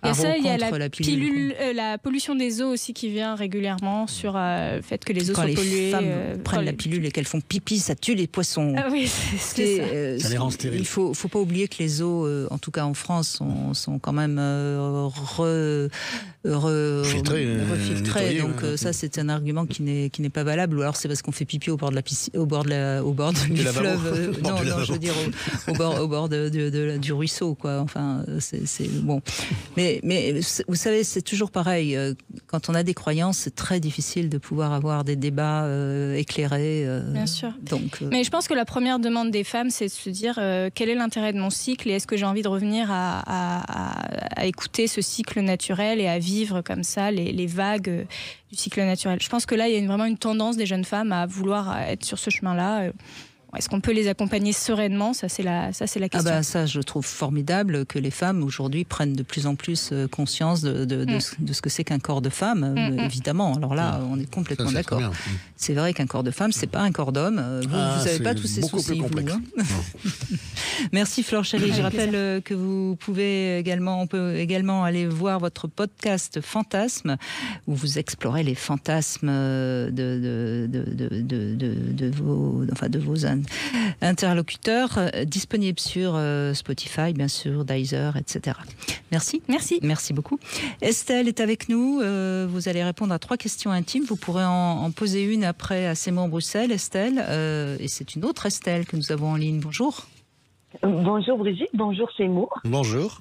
contre la pilule. La pollution des eaux aussi qui vient régulièrement sur le fait que les eaux sont polluées. Quand les femmes prennent la pilule et qu'elles font pipi, ça tue les poissons. Ah oui, c'est ça. Ça les rend stériles. Il faut pas oublier que les eaux, en tout cas en France, sont quand même refiltrées. Donc ça, c'est un argument qui n'est pas valable. Ou alors c'est parce qu'on fait pipi au bord de la piscine, au bord du fleuve. Non, je veux dire au bord du ruisseau, quoi. Enfin, c'est bon. Mais vous savez, c'est toujours pareil. Quand on a des croyances, c'est très difficile de pouvoir avoir des débats éclairés. Bien sûr. Donc, mais je pense que la première demande des femmes, c'est de se dire quel est l'intérêt de mon cycle et est-ce que j'ai envie de revenir à écouter ce cycle naturel et à vivre comme ça les vagues du cycle naturel. Je pense que là, il y a vraiment une tendance des jeunes femmes à vouloir être sur ce chemin-là. Est-ce qu'on peut les accompagner sereinement ? Ça, c'est la question. Ça, je trouve formidable que les femmes, aujourd'hui, prennent de plus en plus conscience de ce que c'est qu'un corps de femme, évidemment. Alors là, on est complètement d'accord. C'est vrai qu'un corps de femme, c'est pas un corps d'homme. Vous n'avez pas tous ces soucis, vous, hein. Merci Flore Chéri. Je rappelle que on peut également aller voir votre podcast Fantasmes, où vous explorez les fantasmes de vos interlocuteurs, disponibles sur Spotify, bien sûr, Deezer, etc. Merci. Merci beaucoup. Estelle est avec nous. Vous allez répondre à 3 questions intimes. Vous pourrez en poser une après à Seymour Bruxelles, Estelle. Et c'est une autre Estelle que nous avons en ligne. Bonjour. Bonjour Brigitte, bonjour Seymour. Bonjour.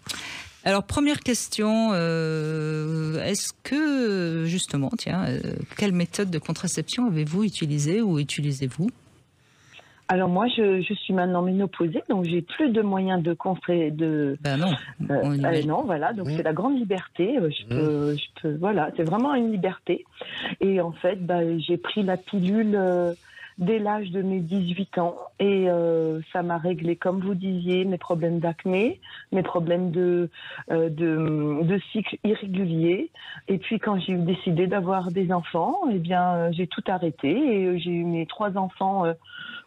Alors, première question, est-ce que, justement, quelle méthode de contraception avez-vous utilisée ou utilisez-vous ? Alors moi, je suis maintenant ménopausée, donc j'ai plus de moyens de non, voilà, donc c'est la grande liberté. Je peux, voilà, c'est vraiment une liberté. Et en fait, j'ai pris la pilule dès l'âge de mes 18 ans et ça m'a réglé, comme vous disiez, mes problèmes d'acné, mes problèmes de cycle irrégulier. Et puis quand j'ai décidé d'avoir des enfants, j'ai tout arrêté et j'ai eu mes 3 enfants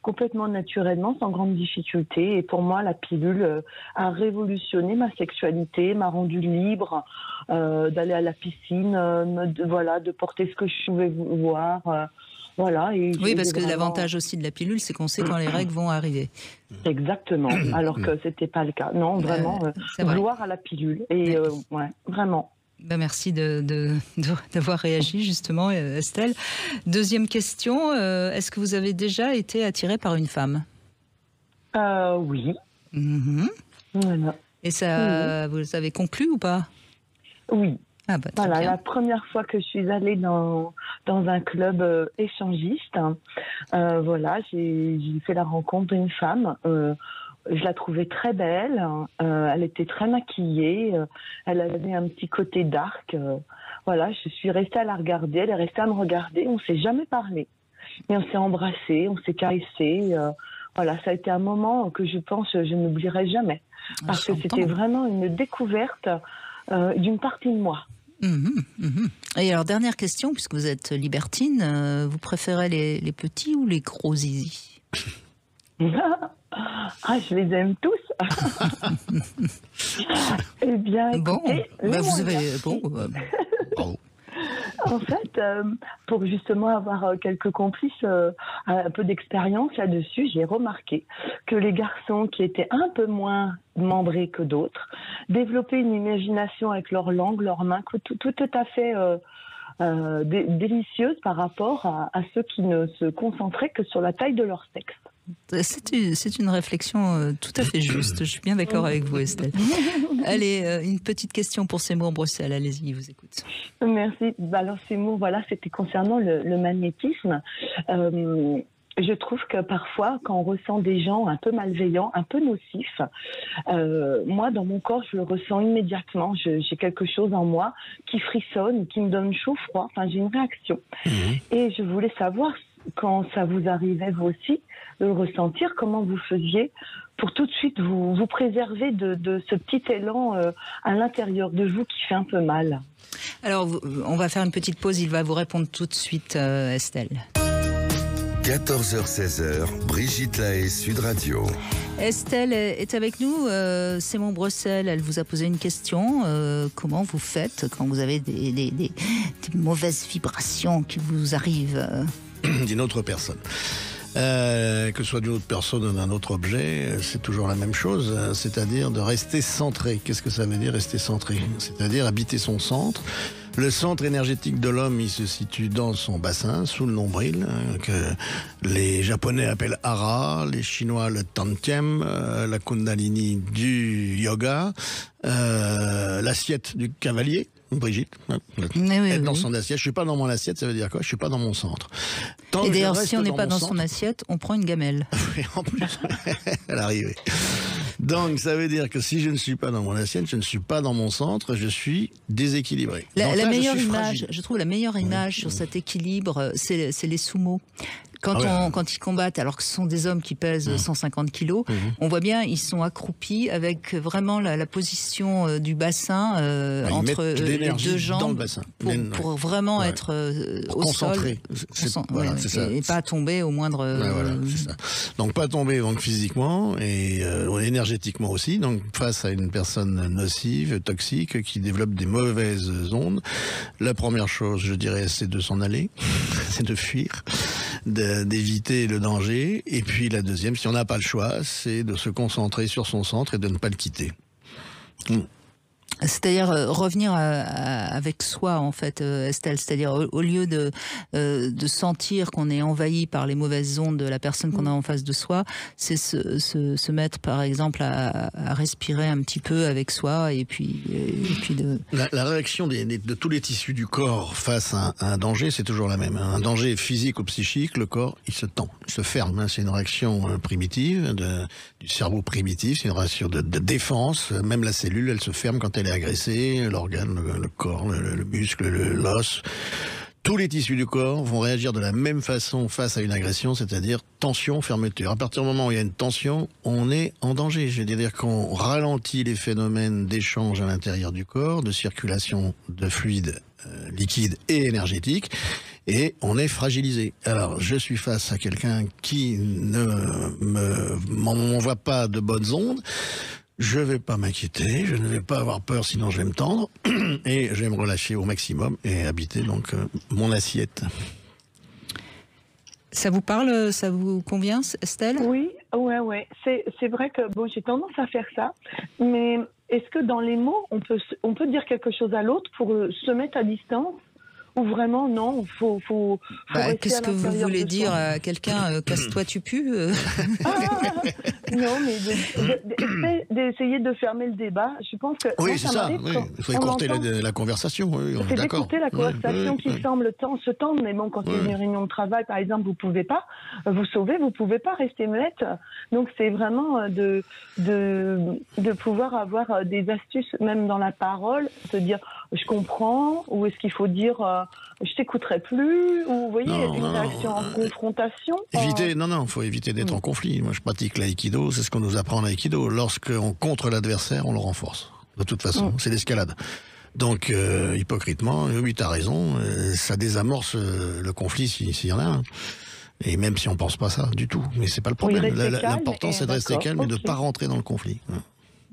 complètement naturellement, sans grande difficulté. Et pour moi, la pilule a révolutionné ma sexualité, m'a rendue libre d'aller à la piscine, de porter ce que je pouvais voir. Oui, parce que l'avantage aussi de la pilule, c'est qu'on sait quand les règles vont arriver. Exactement, alors que c'était pas le cas. Non, vraiment, gloire à la pilule. Et vraiment. Ben merci d'avoir réagi justement, Estelle. Deuxième question, est-ce que vous avez déjà été attirée par une femme? Oui. Voilà. Et ça, vous avez conclu ou pas? Oui. Ah bah, très Voilà, bien. la première fois que je suis allée dans un club échangiste, voilà, j'ai fait la rencontre d'une femme. Je la trouvais très belle. Elle était très maquillée. Elle avait un petit côté dark. Voilà, je suis restée à la regarder. Elle est restée à me regarder. On s'est jamais parlé. Mais on s'est embrassés, on s'est caressés. Voilà, ça a été un moment que je pense je n'oublierai jamais. Parce que c'était vraiment une découverte d'une partie de moi. Et alors, dernière question, puisque vous êtes libertine, vous préférez les petits ou les gros zizi? Ah, je les aime tous. Eh bien, écoutez, vous avez... Bravo. En fait, pour justement avoir quelques complices, un peu d'expérience là-dessus, j'ai remarqué que les garçons qui étaient un peu moins membrés que d'autres développaient une imagination avec leur langue, leurs mains, tout à fait délicieuse par rapport à ceux qui ne se concentraient que sur la taille de leur sexe. C'est une réflexion tout à fait juste. Je suis bien d'accord avec vous, Estelle. Allez, une petite question pour Seymour Brossel. Allez-y, il vous écoute. Merci. Alors, Seymour, voilà, c'était concernant le magnétisme. Je trouve que parfois, quand on ressent des gens un peu malveillants, un peu nocifs, moi, dans mon corps, je le ressens immédiatement. J'ai quelque chose en moi qui frissonne, qui me donne chaud-froid. Enfin, j'ai une réaction. Et je voulais savoir, quand ça vous arrivait, vous aussi, de le ressentir, comment vous faisiez pour tout de suite vous préserver de ce petit élan à l'intérieur de vous qui fait un peu mal. Alors, on va faire une petite pause. Il va vous répondre tout de suite, Estelle. 14h-16h, Brigitte Lahaie, Sud Radio. Estelle est avec nous. Seymour Brossel, elle vous a posé une question. Comment vous faites quand vous avez des mauvaises vibrations qui vous arrivent d'une autre personne? Que ce soit d'une autre personne ou d'un autre objet, c'est toujours la même chose, c'est-à-dire de rester centré. Qu'est-ce que ça veut dire rester centré? C'est-à-dire habiter son centre. Le centre énergétique de l'homme, il se situe dans son bassin, sous le nombril, que les Japonais appellent Hara, les Chinois le Tantiem, la Kundalini du yoga, l'assiette du cavalier. Brigitte, être dans son assiette. Je suis pas dans mon assiette, ça veut dire quoi? Je suis pas dans mon centre. Et d'ailleurs, si on n'est pas dans son assiette, on prend une gamelle. Oui, en plus, à l'arrivée. Donc, ça veut dire que si je ne suis pas dans mon assiette, je ne suis pas dans mon centre, je suis déséquilibré. La meilleure image, je trouve la meilleure image sur cet équilibre, c'est les sumo. Quand ils combattent, alors que ce sont des hommes qui pèsent 150 kilos, on voit bien, ils sont accroupis avec vraiment la position du bassin entre les deux jambes dans le bassin. Pour vraiment être au concentré. sol. Et pas tomber au moindre... c'est ça. Donc pas tomber donc physiquement et énergétiquement aussi. Donc face à une personne nocive, toxique, qui développe des mauvaises ondes, la première chose, je dirais, c'est de s'en aller, c'est de fuir, d'éviter le danger. Et puis la deuxième, si on n'a pas le choix, c'est de se concentrer sur son centre et de ne pas le quitter. C'est-à-dire revenir avec soi, en fait, Estelle. C'est-à-dire au lieu de sentir qu'on est envahi par les mauvaises ondes de la personne qu'on a en face de soi, c'est se mettre, par exemple, à respirer un petit peu avec soi et puis de... La réaction de tous les tissus du corps face à un danger, c'est toujours la même. Un danger physique ou psychique, le corps, il se tend, il se ferme. C'est une réaction primitive du cerveau primitif, c'est une réaction de défense. Même la cellule, elle se ferme quand elle est agressé, l'organe, le corps, le muscle, l'os. Tous les tissus du corps vont réagir de la même façon face à une agression, c'est-à-dire tension, fermeture. À partir du moment où il y a une tension, on est en danger. Je veux dire qu'on ralentit les phénomènes d'échange à l'intérieur du corps, de circulation de fluides liquides et énergétiques, et on est fragilisé. Alors, je suis face à quelqu'un qui ne m'envoie pas de bonnes ondes. Je vais pas m'inquiéter, je ne vais pas avoir peur, sinon je vais me tendre, et je vais me relâcher au maximum et habiter donc mon assiette. Ça vous parle, ça vous convient, Estelle? Oui, ouais. C'est vrai que j'ai tendance à faire ça, mais est-ce que dans les mots, on peut dire quelque chose à l'autre pour se mettre à distance? Ou vraiment, non, faut rester Qu'est-ce à que vous l'intérieur voulez de dire soi. à quelqu'un, casse-toi, tu pues Non, mais d'essayer de fermer le débat. Je pense que Oui, moi, c'est ça. m'arrive Oui. quand Il faut on écourter entend- la conversation. Oui, on est C'est d'accord. d'écouter la conversation qui semble se tendre, mais bon, quand il y a une réunion de travail, par exemple, vous pouvez pas vous sauver, vous pouvez pas rester muette. Donc c'est vraiment de pouvoir avoir des astuces, même dans la parole, de dire je comprends, ou est-ce qu'il faut dire je t'écouterai plus, ou vous voyez, une réaction en confrontation. Faut éviter d'être en conflit. Moi, je pratique l'aïkido, c'est ce qu'on nous apprend en aïkido. Lorsqu'on contre l'adversaire, on le renforce. De toute façon, c'est l'escalade. Donc, hypocritement, oui, t'as raison, ça désamorce le conflit s'il y en a un. Et même si on pense pas ça du tout, mais c'est pas le problème. L'important, c'est de rester calme et de pas rentrer dans le conflit.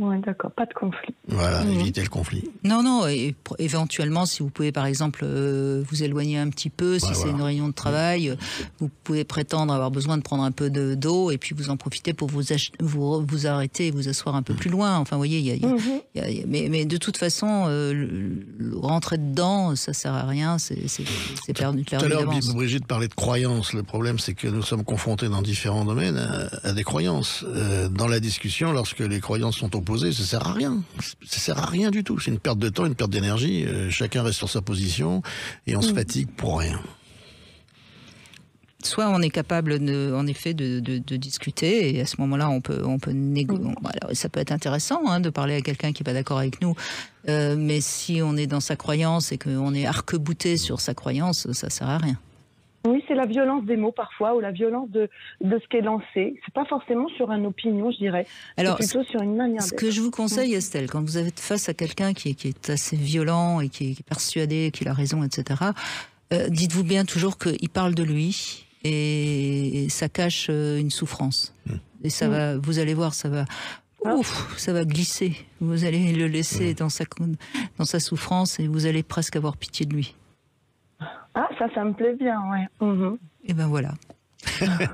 Oui, d'accord, pas de conflit. Voilà, éviter le conflit. Non, et éventuellement, si vous pouvez par exemple vous éloigner un petit peu, si c'est une réunion de travail, vous pouvez prétendre avoir besoin de prendre un peu d'eau et puis vous en profitez pour vous arrêter et vous asseoir un peu plus loin. Enfin, vous voyez, mais de toute façon, rentrer dedans, ça sert à rien, c'est perdu Tout à l'heure, d'avance. Brigitte parlait de croyances. Le problème, c'est que nous sommes confrontés dans différents domaines à des croyances. Dans la discussion, lorsque les croyances sont opposées, ça sert à rien. Ça sert à rien du tout. C'est une perte de temps, une perte d'énergie. Chacun reste sur sa position et on se fatigue pour rien. Soit on est capable, en effet, de discuter, et à ce moment-là, on peut négocier. Alors, ça peut être intéressant de parler à quelqu'un qui n'est pas d'accord avec nous, mais si on est dans sa croyance et qu'on est arc-bouté sur sa croyance, ça ne sert à rien. Oui, c'est la violence des mots parfois, ou la violence de ce qui est lancé. C'est pas forcément sur une opinion, je dirais. Alors, c'est plutôt sur une manière d'être. Ce que je vous conseille, Estelle, quand vous êtes face à quelqu'un qui est assez violent et qui est persuadé qu'il a raison, etc., dites-vous bien toujours qu'il parle de lui et ça cache une souffrance. Et ça va, vous allez voir, ça va glisser. Vous allez le laisser dans sa souffrance et vous allez presque avoir pitié de lui. Ah, ça me plaît bien, ouais. Et ben voilà.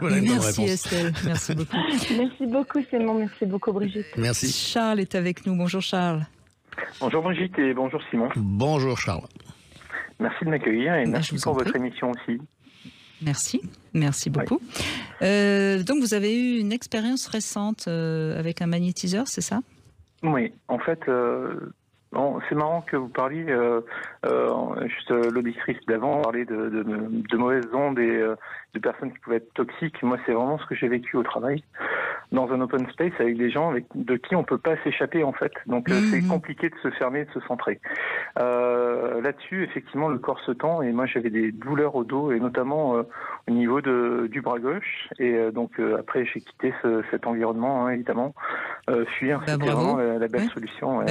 Voilà une bonne Merci réponse. Estelle, merci beaucoup. Merci beaucoup, Simon, merci beaucoup, Brigitte. Merci. Charles est avec nous. Bonjour Charles. Bonjour Brigitte et bonjour Simon. Bonjour Charles. Merci de m'accueillir et Je merci vous pour en votre prie. émission aussi. Merci beaucoup. Donc vous avez eu une expérience récente avec un magnétiseur, c'est ça? Oui, en fait, c'est marrant que vous parliez, juste l'auditrice d'avant parlait de mauvaises ondes et de personnes qui pouvaient être toxiques. Moi, c'est vraiment ce que j'ai vécu au travail, dans un open space avec des gens de qui on peut pas s'échapper en fait. Donc c'est compliqué de se fermer, de se centrer. Là-dessus, effectivement, le corps se tend et moi j'avais des douleurs au dos et notamment au niveau du bras gauche. Et donc après j'ai quitté cet environnement, évidemment. Fuir, c'était vraiment la belle solution.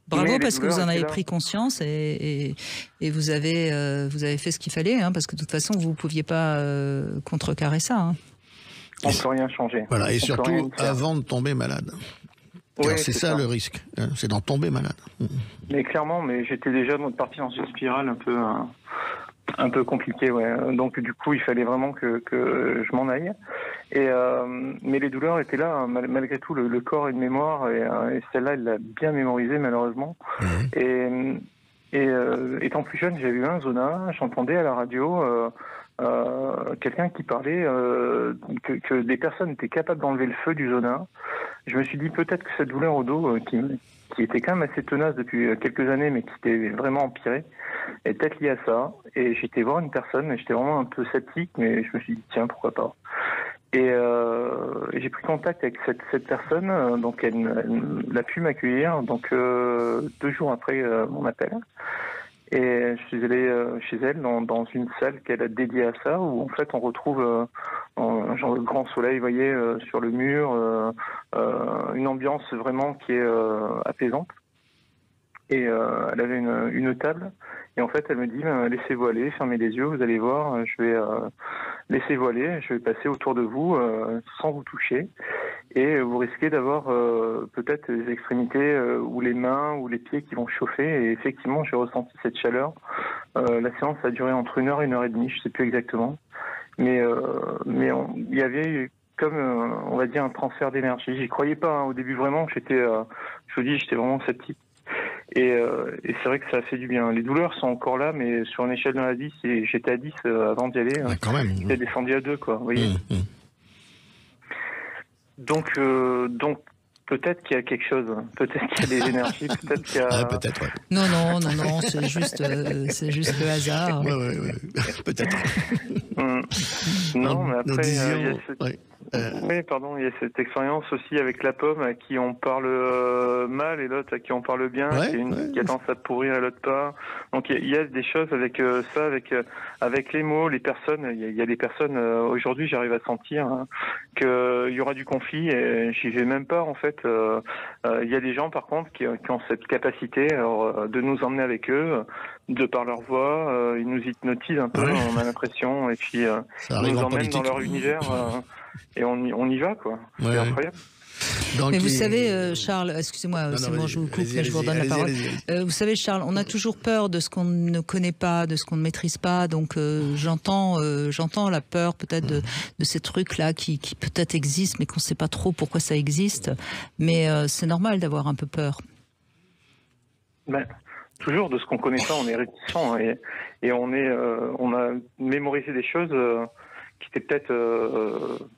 Bravo, parce que vous en avez pris conscience et vous avez fait ce qu'il fallait, parce que de toute façon vous ne pouviez pas contrecarrer ça. On ne peut rien changer. Voilà, et surtout avant de tomber malade. Oui, c'est ça le risque, c'est d'en tomber malade. Mais clairement, j'étais déjà parti dans une spirale un peu compliquée, ouais. Donc du coup, il fallait vraiment que je m'en aille. Mais les douleurs étaient là, malgré tout. Le corps a une mémoire et celle-là, elle l'a bien mémorisée malheureusement. Et étant plus jeune, j'avais eu un zona. J'entendais à la radio quelqu'un qui parlait que des personnes étaient capables d'enlever le feu du zona. Je me suis dit peut-être que cette douleur au dos qui était quand même assez tenace depuis quelques années, mais qui était vraiment empirée, est peut-être liée à ça. Et j'étais voir une personne, et j'étais vraiment un peu sceptique, mais je me suis dit tiens, pourquoi pas. Et j'ai pris contact avec cette personne, donc elle a pu m'accueillir, donc 2 jours après mon appel. Et je suis allé chez elle dans une salle qu'elle a dédiée à ça, où en fait on retrouve genre le grand soleil, vous voyez, sur le mur, une ambiance vraiment qui est apaisante. Et elle avait une table, et en fait elle me dit laissez-vous aller, fermez les yeux, vous allez voir, je vais laissez-vous aller, je vais passer autour de vous sans vous toucher, et vous risquez d'avoir peut-être les extrémités ou les mains ou les pieds qui vont chauffer. Et effectivement j'ai ressenti cette chaleur. La séance a duré entre 1 heure et 1 heure et demie, je sais plus exactement. Mais il y avait comme, on va dire, un transfert d'énergie. J'y croyais pas, hein. Au début, vraiment, j'étais vraiment sceptique. Et c'est vrai que ça a fait du bien. Les douleurs sont encore là, mais sur une échelle de la 10, j'étais à 10 avant d'y aller. Quand même. J'étais descendu à 2, quoi. Vous voyez. Donc peut-être qu'il y a quelque chose. Peut-être qu'il y a des énergies. Peut-être qu'il y a. Peut-être, ouais. Non, c'est juste le hasard. Ouais. Peut-être. Non, mais après, Oui, pardon, il y a cette expérience aussi avec la pomme à qui on parle mal et l'autre à qui on parle bien, qui a tendance à pourrir et l'autre pas. Donc il y a des choses avec ça, avec les mots, les personnes. Il y a des personnes, aujourd'hui j'arrive à sentir qu'il y aura du conflit et j'y vais même pas en fait. Il y a des gens par contre qui ont cette capacité de nous emmener avec eux, de par leur voix, ils nous hypnotisent un peu, on a l'impression, et puis ils nous emmènent dans leur univers. Et on y va, quoi. C'est incroyable. Donc, mais vous savez, Charles, excusez-moi, c'est bon, je vous coupe, mais je vous redonne la parole. Vous savez, Charles, on a toujours peur de ce qu'on ne connaît pas, de ce qu'on ne maîtrise pas. Donc, j'entends la peur peut-être de ces trucs-là qui peut-être existent, mais qu'on ne sait pas trop pourquoi ça existe. Mais c'est normal d'avoir un peu peur. Ben, toujours de ce qu'on ne connaît pas, on est réticent et on a mémorisé des choses qui étaient peut-être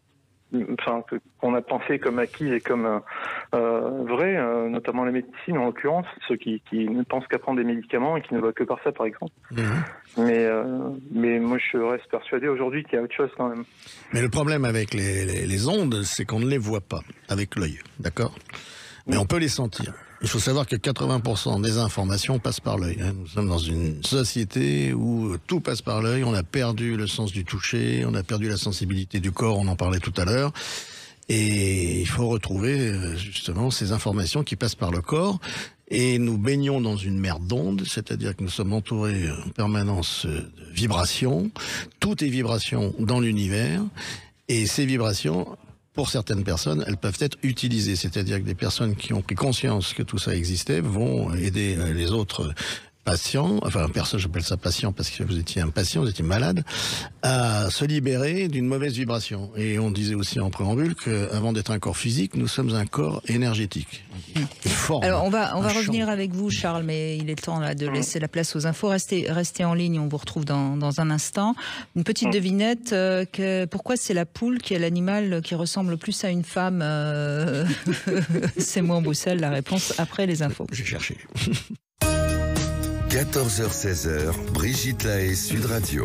qu'on a pensé comme acquises et comme vraies, notamment la médecine en l'occurrence, ceux qui ne pensent qu'à prendre des médicaments et qui ne voient que par ça par exemple. Mais moi je reste persuadé aujourd'hui qu'il y a autre chose quand même. Mais le problème avec les ondes, c'est qu'on ne les voit pas avec l'œil, d'accord ? Mais on peut les sentir. Il faut savoir que 80% des informations passent par l'œil. Nous sommes dans une société où tout passe par l'œil. On a perdu le sens du toucher, on a perdu la sensibilité du corps, on en parlait tout à l'heure. Et il faut retrouver justement ces informations qui passent par le corps. Et nous baignons dans une mer d'ondes, c'est-à-dire que nous sommes entourés en permanence de vibrations. Tout est vibration dans l'univers. Et ces vibrations, pour certaines personnes, elles peuvent être utilisées. C'est-à-dire que des personnes qui ont pris conscience que tout ça existait vont aider les autres patients, enfin personne, j'appelle ça patient parce que vous étiez un patient, vous étiez malade, à se libérer d'une mauvaise vibration. Et on disait aussi en préambule qu'avant d'être un corps physique, nous sommes un corps énergétique. Alors on va revenir avec vous, Charles, mais il est temps là de laisser la place aux infos. Restez en ligne, on vous retrouve dans un instant. Une petite devinette, pourquoi c'est la poule qui est l'animal qui ressemble le plus à une femme C'est moi en Bruxelles, la réponse après les infos. J'ai cherché. 14h-16h, Brigitte Lahaie, Sud Radio.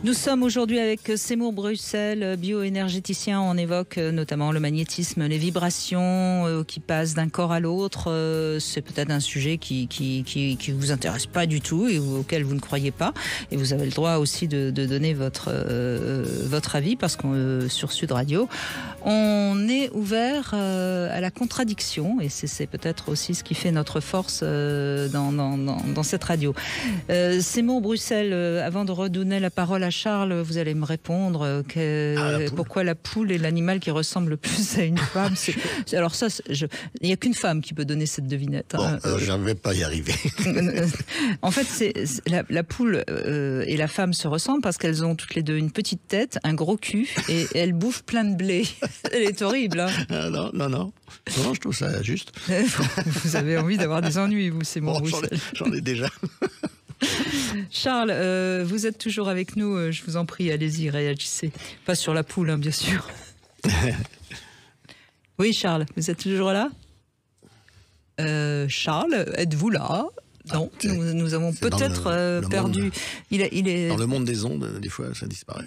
Nous sommes aujourd'hui avec Seymour Bruxelles, bioénergéticien. On évoque notamment le magnétisme, les vibrations qui passent d'un corps à l'autre. C'est peut-être un sujet qui vous intéresse pas du tout et auquel vous ne croyez pas. Et vous avez le droit aussi de donner votre avis parce qu'on sur Sud Radio, on est ouvert à la contradiction et c'est peut-être aussi ce qui fait notre force dans cette radio. Seymour Bruxelles, avant de redonner la parole à Charles, vous allez me répondre pourquoi la poule est l'animal qui ressemble le plus à une femme. Alors ça, il n'y a qu'une femme qui peut donner cette devinette. Bon, je ne vais pas y arriver. En fait, la poule et la femme se ressemblent parce qu'elles ont toutes les deux une petite tête, un gros cul et elles bouffent plein de blé. Elle est horrible. Hein. Non, je trouve ça juste. Vous avez envie d'avoir des ennuis, vous, c'est mon j'en ai déjà. Charles, vous êtes toujours avec nous, je vous en prie, allez-y, réagissez. Pas sur la poule, hein, bien sûr. Oui, Charles, vous êtes toujours là ? Charles, êtes-vous là ? Non, nous avons peut-être perdu. Il est... Dans le monde des ondes, des fois, ça disparaît.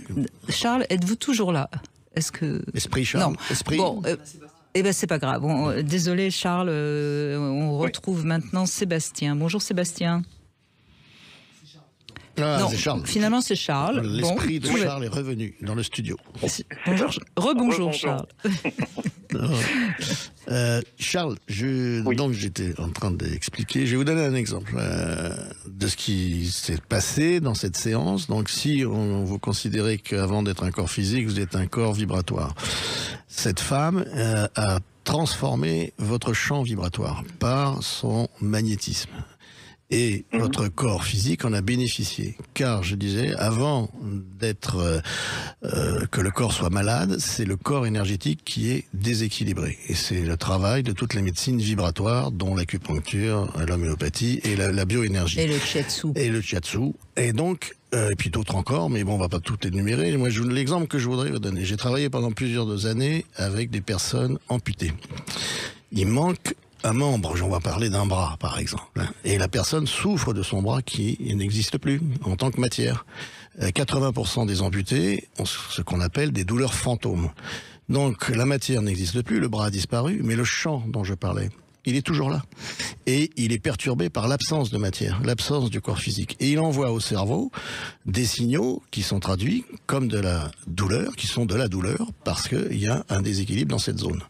Charles, êtes-vous toujours là ? Est-ce que... Esprit, Charles. Non. Esprit. Bon, eh ben c'est pas grave. Désolé, Charles. On retrouve maintenant Sébastien. Bonjour, Sébastien. Non, c'est Charles. Finalement, c'est Charles. L'esprit de Charles est revenu dans le studio. Rebonjour, Charles. Charles, donc j'étais en train d'expliquer. Je vais vous donner un exemple de ce qui s'est passé dans cette séance. Donc, si vous considérez qu'avant d'être un corps physique, vous êtes un corps vibratoire, cette femme a transformé votre champ vibratoire par son magnétisme. Et notre corps physique en a bénéficié. Car, je disais, avant d'être que le corps soit malade, c'est le corps énergétique qui est déséquilibré. Et c'est le travail de toute la médecine vibratoire, dont l'acupuncture, l'homéopathie et la bioénergie. Et le shiatsu. Et le shiatsu. Et donc, et puis d'autres encore, mais bon, on va pas tout énumérer. Moi, l'exemple que je voudrais vous donner. J'ai travaillé pendant plusieurs années avec des personnes amputées. Il manque un membre, on va parler d'un bras par exemple, et la personne souffre de son bras qui n'existe plus en tant que matière. 80% des amputés ont ce qu'on appelle des douleurs fantômes. Donc la matière n'existe plus, le bras a disparu, mais le champ dont je parlais, il est toujours là. Et il est perturbé par l'absence de matière, l'absence du corps physique. Et il envoie au cerveau des signaux qui sont traduits comme de la douleur, qui sont de la douleur, parce qu'il y a un déséquilibre dans cette zone.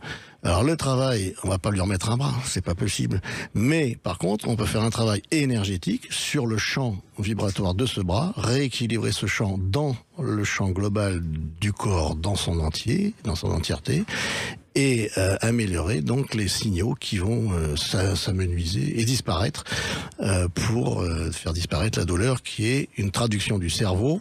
Alors le travail, on va pas lui remettre un bras, c'est pas possible. Mais par contre, on peut faire un travail énergétique sur le champ vibratoire de ce bras, rééquilibrer ce champ dans le champ global du corps dans son entier, dans son entièreté, et améliorer donc les signaux qui vont s'amenuiser et disparaître pour faire disparaître la douleur qui est une traduction du cerveau.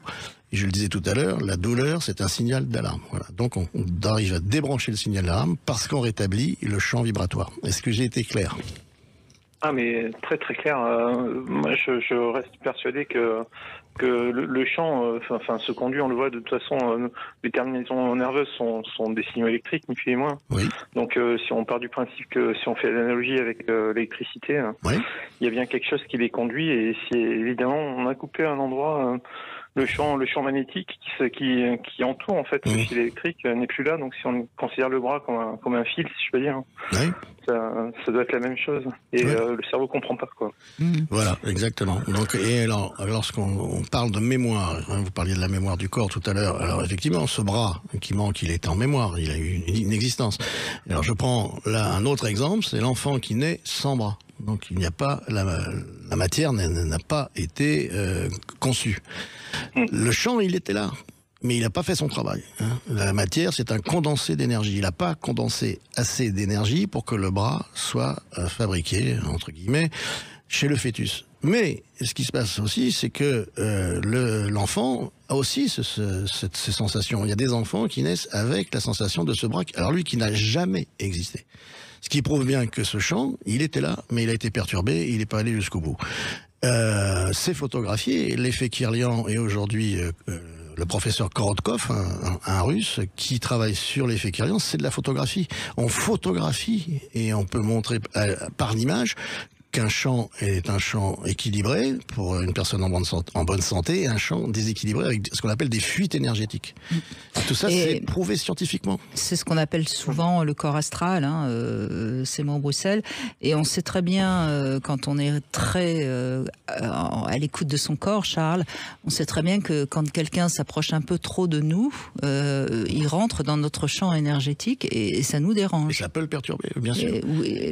Et je le disais tout à l'heure, la douleur, c'est un signal d'alarme. Voilà. Donc, on arrive à débrancher le signal d'alarme parce qu'on rétablit le champ vibratoire. Est-ce que j'ai été clair? Ah, mais très très clair. Moi, je reste persuadé que le champ, ce conduit, on le voit de toute façon, les terminaisons nerveuses sont des signaux électriques, ni plus ni moins. Oui. Donc, si on part du principe que si on fait l'analogie avec l'électricité, oui, il y a bien quelque chose qui les conduit. Et si évidemment on a coupé un endroit, le champ magnétique qui entoure en fait le fil électrique n'est plus là. Donc, si on considère le bras comme un fil, si je peux dire, oui, ça doit être la même chose. Et le cerveau comprend pas, quoi. Voilà, exactement. Donc, et alors, lorsqu'on parle de mémoire, hein, vous parliez de la mémoire du corps tout à l'heure. Alors, effectivement, ce bras qui manque, il est en mémoire, il a eu une existence. Alors, je prends là un autre exemple, c'est l'enfant qui naît sans bras. Donc, il n'y a pas la matière n'a pas été conçue. Le champ, il était là. Mais il n'a pas fait son travail. Hein. La matière, c'est un condensé d'énergie. Il n'a pas condensé assez d'énergie pour que le bras soit fabriqué, entre guillemets, chez le fœtus. Mais ce qui se passe aussi, c'est que l'enfant a aussi ces sensations. Il y a des enfants qui naissent avec la sensation de ce bras, alors lui qui n'a jamais existé. Ce qui prouve bien que ce champ, il était là, mais il a été perturbé, il n'est pas allé jusqu'au bout. C'est photographié, l'effet Kirlian est aujourd'hui... le professeur Korotkov, un russe, qui travaille sur l'effet Kirlian, c'est de la photographie. On photographie et on peut montrer par l'image qu'un champ est un champ équilibré pour une personne en bonne santé et un champ déséquilibré avec ce qu'on appelle des fuites énergétiques. Tout ça, c'est prouvé scientifiquement. C'est ce qu'on appelle souvent le corps astral, c'est mon Bruxelles. Et on sait très bien, quand on est très à l'écoute de son corps, Charles, on sait très bien que quand quelqu'un s'approche un peu trop de nous, il rentre dans notre champ énergétique et ça nous dérange. Et ça peut le perturber, bien sûr.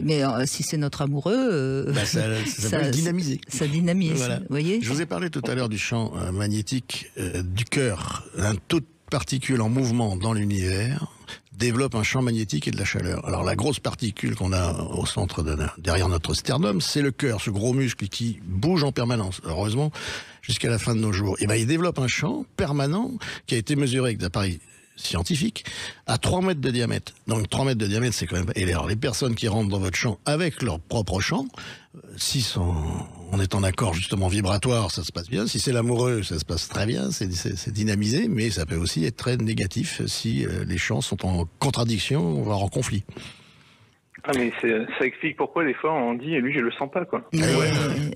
Mais si c'est notre amoureux... ça peut le dynamiser. Ça dynamise, voilà. Vous voyez. Je vous ai parlé tout à l'heure du champ magnétique du cœur. Toute particule en mouvement dans l'univers développe un champ magnétique et de la chaleur. Alors la grosse particule qu'on a au centre derrière notre sternum, c'est le cœur, ce gros muscle qui bouge en permanence. Heureusement, jusqu'à la fin de nos jours. Et il développe un champ permanent qui a été mesuré avec des appareils scientifiques à 3 mètres de diamètre. Donc 3 mètres de diamètre, c'est quand même... Et alors, les personnes qui rentrent dans votre champ avec leur propre champ, si on est en accord justement vibratoire, ça se passe bien. Si c'est l'amoureux, ça se passe très bien, c'est dynamisé, mais ça peut aussi être très négatif si les champs sont en contradiction, voire en conflit. Ah, mais ça explique pourquoi des fois on dit lui je le sens pas, quoi.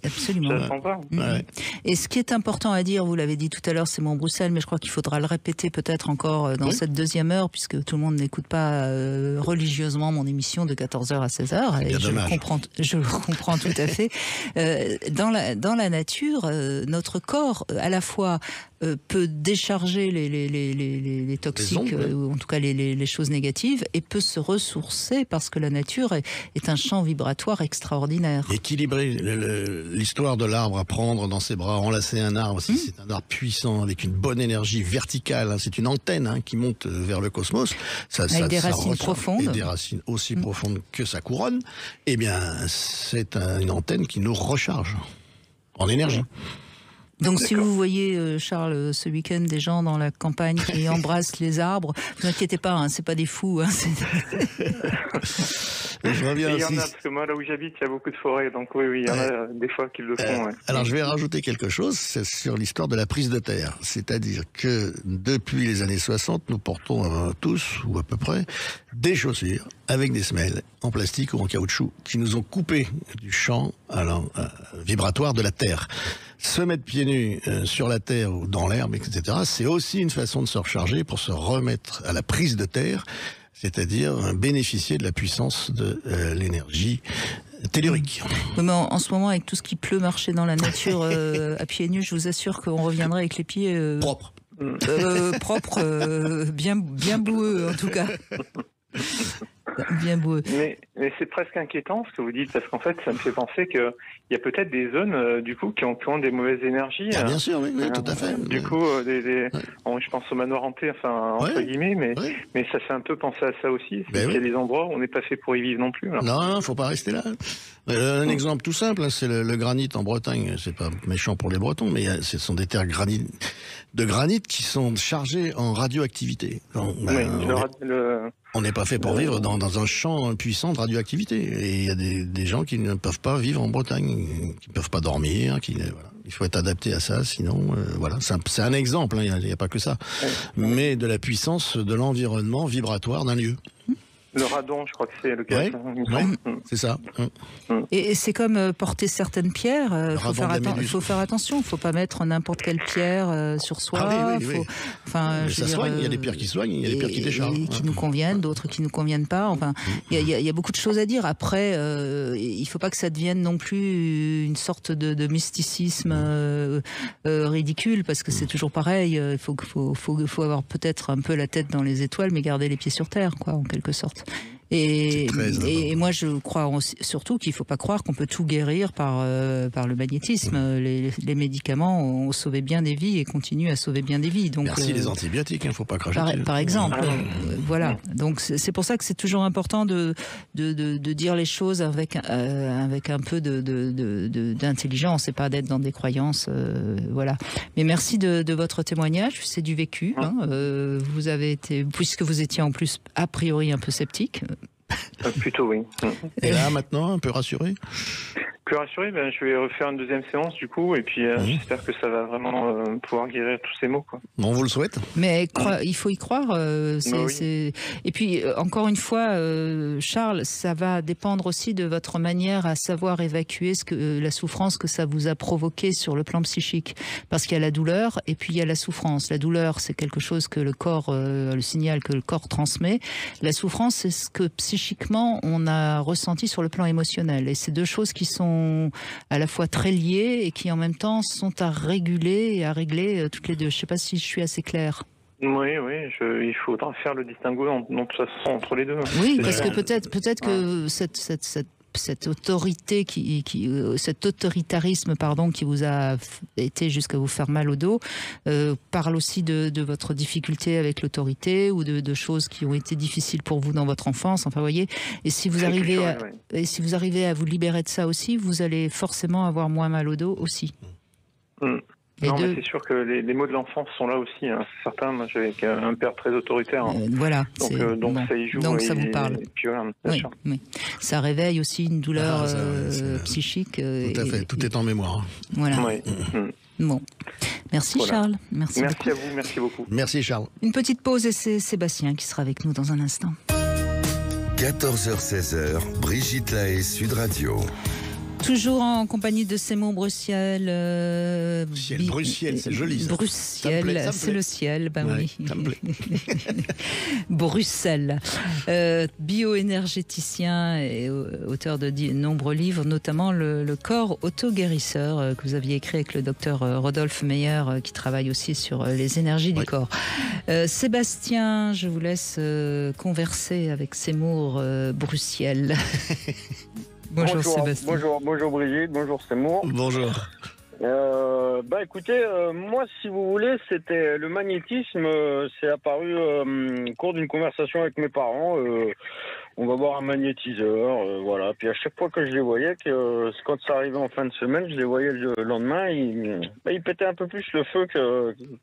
Absolument. Je le sens pas. Ouais. Et ce qui est important à dire, vous l'avez dit tout à l'heure, c'est mon Bruxelles, mais je crois qu'il faudra le répéter peut-être encore dans cette deuxième heure, puisque tout le monde n'écoute pas religieusement mon émission de 14h à 16h. Et je le comprends tout à fait. Dans la nature, notre corps, à la fois peut décharger les toxiques, ou en tout cas les choses négatives, et peut se ressourcer parce que la nature est un champ vibratoire extraordinaire. Équilibrer l'histoire de l'arbre à prendre dans ses bras, enlacer un arbre, c'est un arbre puissant avec une bonne énergie verticale, c'est une antenne qui monte vers le cosmos. Avec des racines profondes. Et des racines aussi profondes que sa couronne. Eh bien, c'est une antenne qui nous recharge. en énergie. Donc si vous voyez, Charles, ce week-end, des gens dans la campagne qui embrassent les arbres, vous inquiétez pas, hein, c'est pas des fous. Hein, Je reviens il y aussi. en a, parce que moi, là où j'habite, il y a beaucoup de forêts, donc oui, il y en a des fois qui le font. Ouais. Alors je vais rajouter quelque chose, c'est sur l'histoire de la prise de terre. C'est-à-dire que depuis les années 60, nous portons tous, ou à peu près, des chaussures avec des semelles en plastique ou en caoutchouc qui nous ont coupé du champ vibratoire de la terre. Se mettre pieds nus sur la terre ou dans l'herbe, etc., c'est aussi une façon de se recharger pour se remettre à la prise de terre, c'est-à-dire bénéficier de la puissance de l'énergie tellurique. Oui, mais en ce moment, avec tout ce qui pleut marcher dans la nature à pieds nus, je vous assure qu'on reviendra avec les pieds Propre. propres, bien boueux en tout cas. Bien boueux. Mais c'est presque inquiétant ce que vous dites, parce qu'en fait, ça me fait penser qu'il y a peut-être des zones, du coup, qui ont des mauvaises énergies. Ah, bien sûr, oui, tout à fait. Du coup, bon, je pense au manoir hanté, enfin, entre guillemets, mais ça fait un peu penser à ça aussi. Il y a des endroits où on n'est pas fait pour y vivre non plus. Alors. Non, faut pas rester là. Un exemple tout simple, c'est le granit en Bretagne. C'est pas méchant pour les Bretons, mais ce sont des terres de granit qui sont chargées en radioactivité. Donc, on n'est pas fait pour vivre dans un champ puissant de radioactivité. Et il y a des gens qui ne peuvent pas vivre en Bretagne, qui ne peuvent pas dormir, voilà. Il faut être adapté à ça, sinon, voilà. C'est un exemple, hein, il n'y a pas que ça. Mais de la puissance de l'environnement vibratoire d'un lieu. Le radon, je crois que c'est le cas. Oui, c'est ça. Et c'est comme porter certaines pierres. Il faut faire attention. Il ne faut pas mettre n'importe quelle pierre sur soi. Ah oui. Enfin, ça soigne. Il y a des pierres qui soignent, il y a des pierres qui déchargent. Et qui nous conviennent, d'autres qui ne nous conviennent pas. Enfin, il y a beaucoup de choses à dire. Après, il ne faut pas que ça devienne non plus une sorte de mysticisme ridicule, parce que c'est toujours pareil. Il faut avoir peut-être un peu la tête dans les étoiles, mais garder les pieds sur terre, quoi, en quelque sorte. Et moi, je crois surtout qu'il ne faut pas croire qu'on peut tout guérir par le magnétisme. Les médicaments ont sauvé bien des vies et continuent à sauver bien des vies. Donc, merci les antibiotiques, il ne faut pas cracher. Par exemple, voilà. Donc c'est pour ça que c'est toujours important de dire les choses avec un peu d'intelligence et pas d'être dans des croyances. Voilà. Mais merci de votre témoignage. C'est du vécu. Hein. Vous avez été, puisque vous étiez en plus a priori un peu sceptique. Plutôt oui. Et là maintenant, un peu rassuré? Plus rassuré, je vais refaire une deuxième séance du coup, et puis j'espère que ça va vraiment pouvoir guérir tous ces maux, quoi. On vous le souhaite. Mais il faut y croire. Et puis encore une fois, Charles, ça va dépendre aussi de votre manière à savoir évacuer la souffrance que ça vous a provoqué sur le plan psychique, parce qu'il y a la douleur et puis il y a la souffrance. La douleur, c'est quelque chose que le corps, le signal que le corps transmet. La souffrance, c'est ce que psychiquement on a ressenti sur le plan émotionnel. Et c'est deux choses qui sont à la fois très liées et qui en même temps sont à réguler et à régler toutes les deux. Je ne sais pas si je suis assez claire. Oui, il faudra faire le distinguo entre les deux. Oui, parce que peut-être que cette autorité cet autoritarisme qui vous a été jusqu'à vous faire mal au dos parle aussi de votre difficulté avec l'autorité ou de choses qui ont été difficiles pour vous dans votre enfance. Enfin, vous voyez. Et si vous arrivez à vous libérer de ça aussi, vous allez forcément avoir moins mal au dos aussi. Mais c'est sûr que les mots de l'enfance sont là aussi. Hein. Certains, moi j'avais un père très autoritaire. Hein. Voilà. Donc ça y joue. Donc ça vous parle. Et puis voilà, oui. Ça réveille aussi une douleur psychique. Tout à fait. Tout est en mémoire. Voilà. Bon. Merci Charles. Merci beaucoup. À vous. Merci beaucoup. Merci Charles. Une petite pause et c'est Sébastien qui sera avec nous dans un instant. 14h-16h, Brigitte Lahaie, Sud Radio. Toujours en compagnie de Sémon Bruciel. Bruciel, c'est joli ça. Bruciel, c'est le ciel, oui. Ça me plaît. Bruxelles, bioénergéticien et auteur de nombreux livres, notamment le corps auto-guérisseur que vous aviez écrit avec le docteur Rodolphe Meyer qui travaille aussi sur les énergies du corps. Sébastien, je vous laisse converser avec Sémon Bruciel. Bonjour Sébastien. Bonjour Brigitte, bonjour Sémour. Bonjour. Écoutez, moi si vous voulez, c'était le magnétisme, c'est apparu au cours d'une conversation avec mes parents. on va voir un magnétiseur, voilà. Puis à chaque fois que je les voyais, quand ça arrivait en fin de semaine, je les voyais le lendemain, ils pétaient un peu plus le feu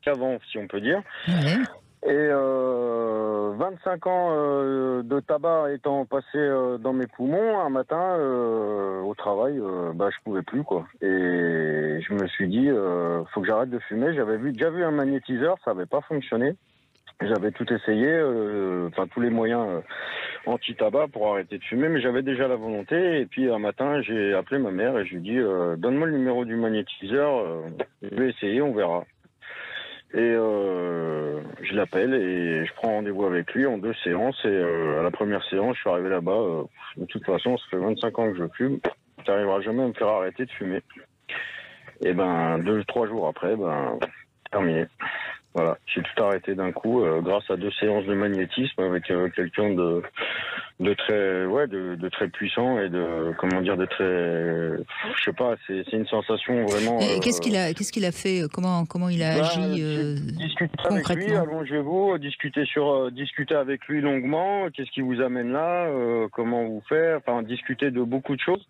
qu'avant, si on peut dire. Ouais. Et 25 ans de tabac étant passé dans mes poumons, un matin au travail, je pouvais plus quoi. Et je me suis dit, faut que j'arrête de fumer. J'avais déjà vu un magnétiseur, ça avait pas fonctionné. J'avais tout essayé, tous les moyens anti-tabac pour arrêter de fumer, mais j'avais déjà la volonté. Et puis un matin, j'ai appelé ma mère et je lui ai dit, donne-moi le numéro du magnétiseur, je vais essayer, on verra. Et je l'appelle et je prends rendez-vous avec lui en 2 séances. Et à la première séance, je suis arrivé là-bas. De toute façon, ça fait 25 ans que je fume. Tu n'arriveras jamais à me faire arrêter de fumer. Et 2-3 jours après, terminé. Voilà, j'ai tout arrêté d'un coup grâce à 2 séances de magnétisme avec quelqu'un de très puissant et de très, je sais pas, c'est une sensation vraiment. Et qu'est-ce qu'il a fait, comment il a agi discuter concrètement avec lui, allongez-vous, discuter avec lui longuement, qu'est-ce qui vous amène là, comment vous faites, enfin discuter de beaucoup de choses.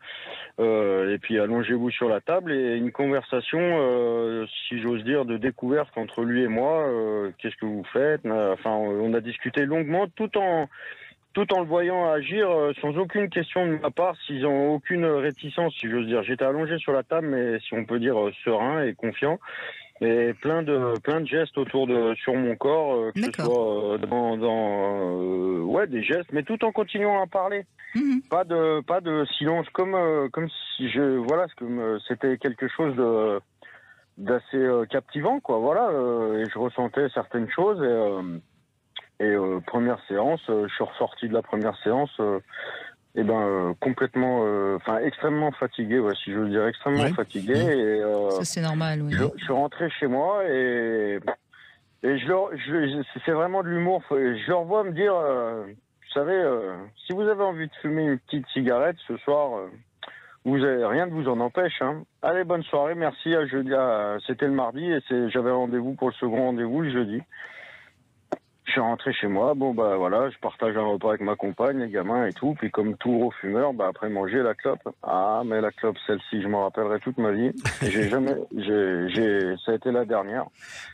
Et puis allongez-vous sur la table et une conversation, si j'ose dire, de découverte entre lui et moi. Qu'est-ce que vous faites? On a discuté longuement, tout en le voyant agir sans aucune question de ma part, s'ils ont aucune réticence, si j'ose dire. J'étais allongé sur la table, mais si on peut dire serein et confiant. Et plein de gestes sur mon corps, que ce soit des gestes, mais tout en continuant à parler. Pas de silence, comme si c'était quelque chose d'assez captivant, quoi. Voilà, et je ressentais certaines choses et première séance, je suis ressorti de la première séance. Complètement, extrêmement fatigué, si je veux dire, extrêmement fatigué. Et, ça c'est normal, oui. Je suis rentré chez moi et c'est vraiment de l'humour. Je leur vois me dire, vous savez, si vous avez envie de fumer une petite cigarette ce soir, rien ne vous en empêche. Hein. Allez, bonne soirée, merci. À jeudi, c'était le mardi et j'avais rendez-vous pour le second rendez-vous le jeudi. Je suis rentré chez moi, je partage un repas avec ma compagne, les gamins et tout, puis comme tout gros fumeur, après manger la clope. Ah, mais la clope, celle-ci, je m'en rappellerai toute ma vie. Ça a été la dernière.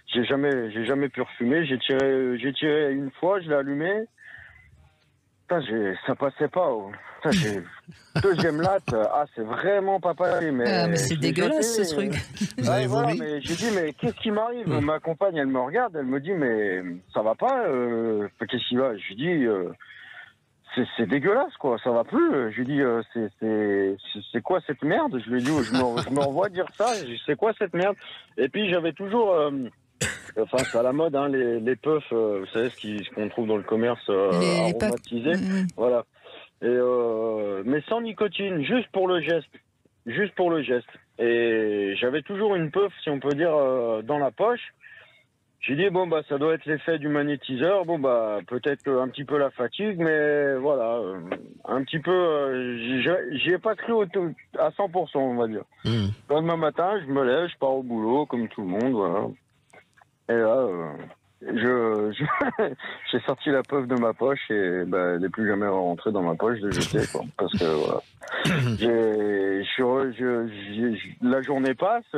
J'ai jamais pu refumer. J'ai tiré une fois, je l'ai allumé. Ça passait pas. Deuxième latte, c'est vraiment pas pareil. Mais c'est dégueulasse ce truc. Mais j'ai dit, mais qu'est-ce qui m'arrive? Ma compagne, elle me regarde, elle me dit, mais ça va pas? Qu'est-ce qui va? Je lui dis, c'est dégueulasse, quoi, ça va plus. Je lui dis, c'est quoi cette merde? Je lui dis, je me revois dire ça, c'est quoi cette merde? Et puis j'avais toujours. C'est à la mode, hein, les puffs, vous savez ce qu'on trouve dans le commerce aromatisés, voilà. Et mais sans nicotine, juste pour le geste. Et j'avais toujours une puff, si on peut dire, dans la poche. J'ai dit ça doit être l'effet du magnétiseur. Peut-être un petit peu la fatigue, mais voilà, un petit peu. J'y ai pas cru à 100%, on va dire. Le lendemain matin, je me lève, je pars au boulot comme tout le monde, voilà. Et là, j'ai sorti la puff de ma poche et elle n'est plus jamais rentrée dans ma poche de jeter, quoi. Parce que voilà. La journée passe,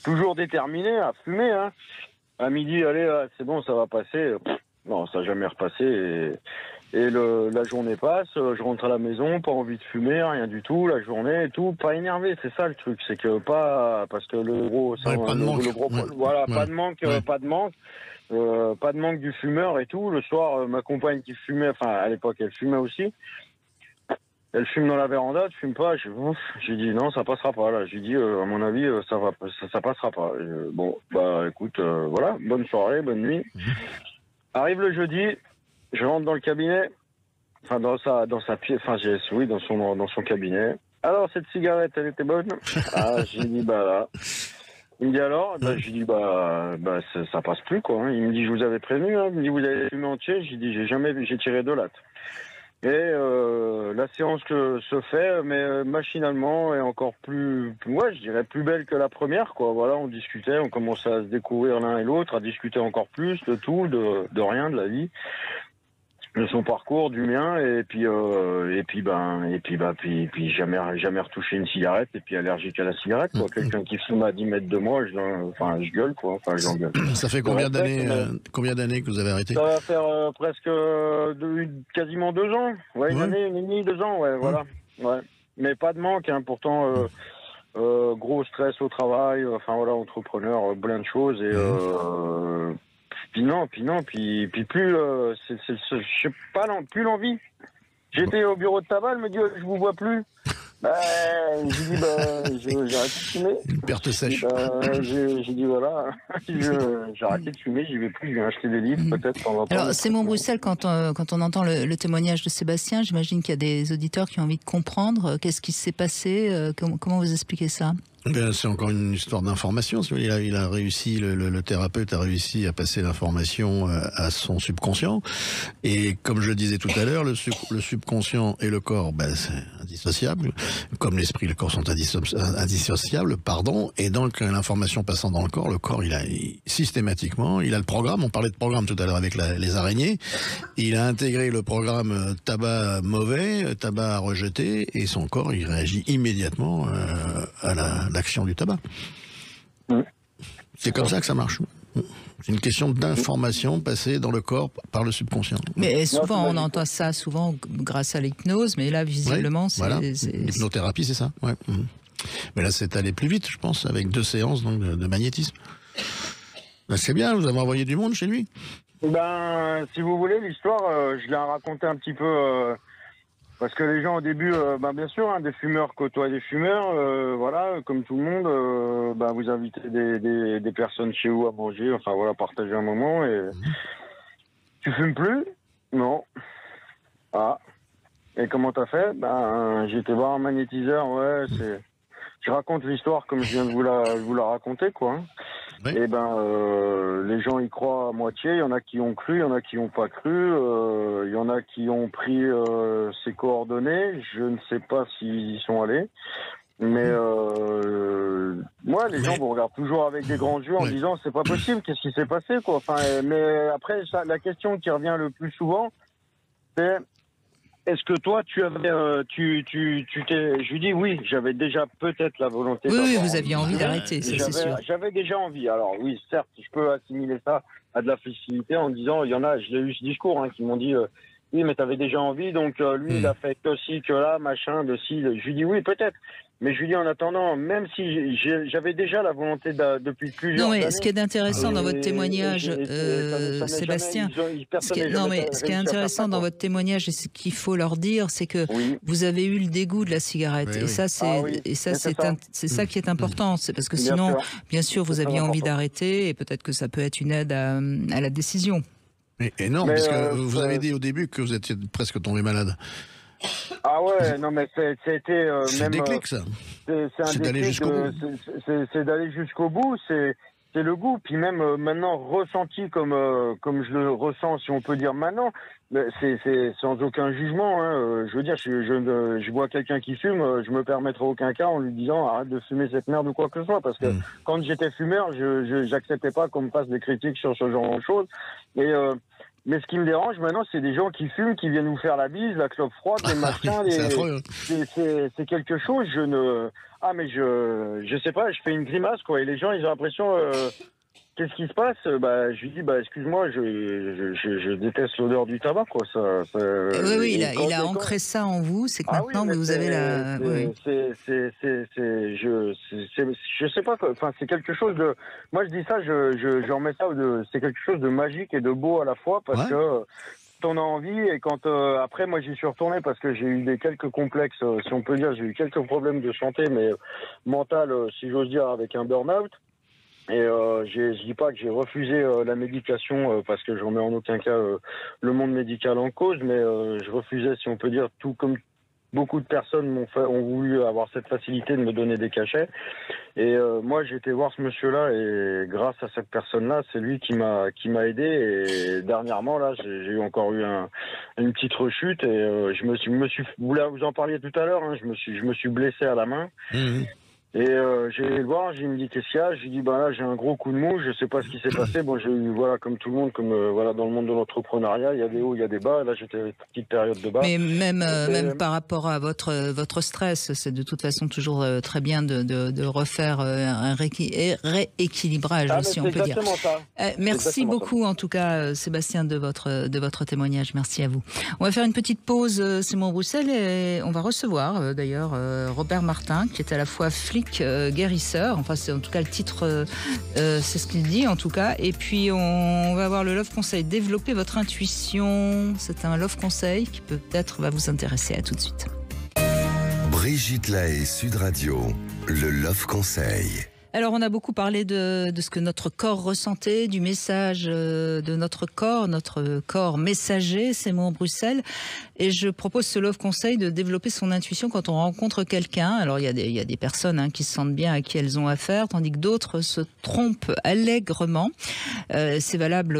toujours déterminé à fumer. Hein. À midi, allez, c'est bon, ça va passer. Non, ça n'a jamais repassé. Et la journée passe, je rentre à la maison, pas envie de fumer, rien du tout, la journée et tout, pas énervé, c'est ça le truc, c'est que parce que le gros, pas de manque. Pas de manque, pas de manque du fumeur et tout. Le soir, ma compagne qui fumait, à l'époque elle fumait aussi, elle fume dans la véranda, tu fumes pas, j'ai dit non, ça passera pas là, j'ai dit à mon avis ça passera pas. Écoute, voilà, bonne soirée, bonne nuit. Arrive le jeudi. Je rentre dans le cabinet, dans sa pièce, dans son cabinet. Alors, cette cigarette, elle était bonne? J'ai dit, là. Il me dit alors? J'ai dit, ça passe plus, quoi. Hein. Il me dit, je vous avais prévenu, hein. Il me dit, vous avez fumé entier? J'ai dit, j'ai tiré 2 lattes. Et la séance se fait, mais machinalement, est encore plus, je dirais plus belle que la première, quoi. Voilà, on discutait, on commençait à se découvrir l'un et l'autre, à discuter encore plus de tout, de rien, de la vie. de son parcours, du mien, et puis jamais retouché une cigarette, et puis allergique à la cigarette, quoi. Quelqu'un qui fume à 10 mètres de moi, je gueule, quoi. Enfin, j'engueule. Ça fait combien d'années que vous avez arrêté? Ça va faire presque quasiment 2 ans. Ouais, une année, une et demie, 2 ans, ouais, voilà. Ouais. Mais pas de manque, hein, pourtant, gros stress au travail, enfin voilà, entrepreneur, plein de choses, et puis plus, je sais pas, plus l'envie. J'étais au bureau de tabac, elle me dit, je vous vois plus. J'ai dit, j'ai arrêté de fumer. Une perte sèche. J'ai dit, voilà, j'ai arrêté de fumer, j'y vais plus, je viens acheter des livres, peut-être. Alors, c'est mon Bruxelles, quand on entend le témoignage de Sébastien, j'imagine qu'il y a des auditeurs qui ont envie de comprendre. Qu'est-ce qui s'est passé? Comment vous expliquez ça? C'est encore une histoire d'information. Il a réussi, le thérapeute a réussi à passer l'information à son subconscient. Et comme je le disais tout à l'heure, le subconscient et le corps, c'est indissociable. Comme l'esprit et le corps sont indissociables, pardon. Et donc, l'information passant dans le corps, systématiquement, il a le programme. On parlait de programme tout à l'heure avec les araignées. Il a intégré le programme tabac mauvais, tabac à rejeter, et son corps, il réagit immédiatement à l'action du tabac. C'est comme ça que ça marche. C'est une question d'information passée dans le corps par le subconscient. Mais souvent, on entend ça grâce à l'hypnose, mais là, visiblement, l'hypnothérapie, c'est ça. Ouais. Mais là, c'est allé plus vite, je pense, avec 2 séances donc, de magnétisme. C'est bien, vous avez envoyé du monde chez lui. Si vous voulez, l'histoire, je l'ai raconté un petit peu... Parce que les gens au début, bien sûr, des fumeurs côtoient des fumeurs, voilà, comme tout le monde, vous invitez des personnes chez vous à manger, enfin voilà, partager un moment, et tu fumes plus? Non. Ah. Et comment t'as fait? J'ai été voir un magnétiseur, je raconte l'histoire comme je viens de vous la raconter, quoi. Hein. Oui. Et les gens y croient à moitié. Il y en a qui ont cru, il y en a qui n'ont pas cru. Il y en a qui ont pris ses coordonnées. Je ne sais pas s'ils y sont allés. Mais moi, les gens vous regardent toujours avec des grands yeux en disant c'est pas possible. Qu'est-ce qui s'est passé, quoi. Enfin, mais après, la question qui revient le plus souvent, c'est est-ce que toi, tu avais, je lui dis oui, j'avais déjà peut-être la volonté. Oui, vous aviez envie d'arrêter, c'est sûr. J'avais déjà envie. Alors oui, certes, je peux assimiler ça à de la facilité en disant, il y en a, j'ai eu ce discours, qui m'ont dit, oui, mais t'avais déjà envie, donc lui, il a fait que ci, que là, machin, de ci. Je lui dis oui, peut-être. Mais je lui dis en attendant, même si j'avais déjà la volonté depuis plusieurs années... Non, mais ce qui est intéressant dans votre témoignage, Sébastien, ce qui est intéressant dans votre témoignage et ce qu'il faut leur dire, c'est que vous avez eu le dégoût de la cigarette. Oui, et ça, c'est ça qui est important. C'est parce que sinon, bien sûr, vous aviez envie d'arrêter et peut-être que ça peut être une aide à la décision. Mais non, parce que vous avez dit au début que vous étiez presque tombé malade. Ah ouais, non mais c'était c'est même... un déclic, ça. C'est d'aller jusqu'au bout. C'est d'aller jusqu'au bout, c'est le goût. Puis même maintenant, ressenti comme je le ressens, si on peut dire maintenant, c'est sans aucun jugement. Je veux dire, je vois quelqu'un qui fume, je me permettrai aucun cas en lui disant arrête de fumer cette merde ou quoi que ce soit. Parce que quand j'étais fumeur, j'acceptais pas qu'on me fasse des critiques sur ce genre de choses. Mais ce qui me dérange maintenant, c'est des gens qui fument, qui viennent nous faire la bise, la clope froide, les machins. C'est quelque chose, je sais pas, je fais une grimace, quoi. Et les gens, ils ont l'impression, qu'est-ce qui se passe? Je lui dis, excuse-moi, je déteste l'odeur du tabac, quoi. Oui, il a ancré ça en vous, c'est que maintenant vous avez la... Je sais pas, enfin, c'est quelque chose de... Moi, je dis ça, je remets ça, c'est quelque chose de magique et de beau à la fois, parce que on a envie, et quand après moi j'y suis retourné parce que j'ai eu quelques complexes, si on peut dire, j'ai eu quelques problèmes de santé, mais mental, si j'ose dire, avec un burn-out. Et je dis pas que j'ai refusé la médication parce que j'en mets en aucun cas le monde médical en cause, mais je refusais, si on peut dire, tout comme beaucoup de personnes ont voulu avoir cette facilité de me donner des cachets. Et moi, j'ai été voir ce monsieur-là, et grâce à cette personne-là, c'est lui qui m'a aidé. Et dernièrement, là, j'ai encore eu une petite rechute, et je me suis, vous en parliez tout à l'heure, je me suis blessé à la main. Et j'ai allé le voir, il me dit qu'est-ce qu'il y a. J'ai dit là j'ai un gros coup de mou, je sais pas ce qui s'est passé. Bon, j'ai eu comme tout le monde, dans le monde de l'entrepreneuriat, il y a des hauts, il y a des bas. Là j'étais à une petite période de bas. Mais même par rapport à votre stress, c'est de toute façon toujours très bien de refaire un rééquilibrage aussi, on peut dire. Ça. Merci beaucoup en tout cas Sébastien de votre témoignage. Merci à vous. On va faire une petite pause, c'est mon Bruxelles, et on va recevoir d'ailleurs Robert Martin, qui est à la fois flic guérisseur, enfin c'est en tout cas le titre, c'est ce qu'il dit en tout cas. Et puis on va avoir le Love Conseil, développer votre intuition. C'est un Love Conseil qui peut-être va vous intéresser. À tout de suite. Brigitte Lahaie, Sud Radio, le Love Conseil. Alors, on a beaucoup parlé de ce que notre corps ressentait, du message de notre corps messager, c'est mon Bruxelles. Et je propose ce Love Conseil de développer son intuition quand on rencontre quelqu'un. Alors, il y a des personnes qui se sentent bien à qui elles ont affaire, tandis que d'autres se trompent allègrement. C'est valable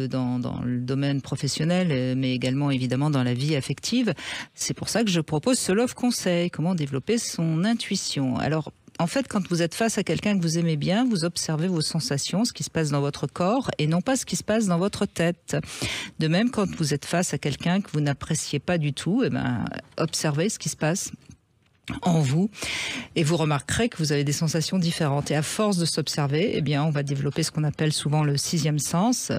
dans le domaine professionnel, mais également évidemment dans la vie affective. C'est pour ça que je propose ce Love Conseil, comment développer son intuition. Alors, en fait, quand vous êtes face à quelqu'un que vous aimez bien, vous observez vos sensations, ce qui se passe dans votre corps, et non pas ce qui se passe dans votre tête. De même, quand vous êtes face à quelqu'un que vous n'appréciez pas du tout, observez ce qui se passe en vous, et vous remarquerez que vous avez des sensations différentes. Et à force de s'observer, on va développer ce qu'on appelle souvent le sixième sens.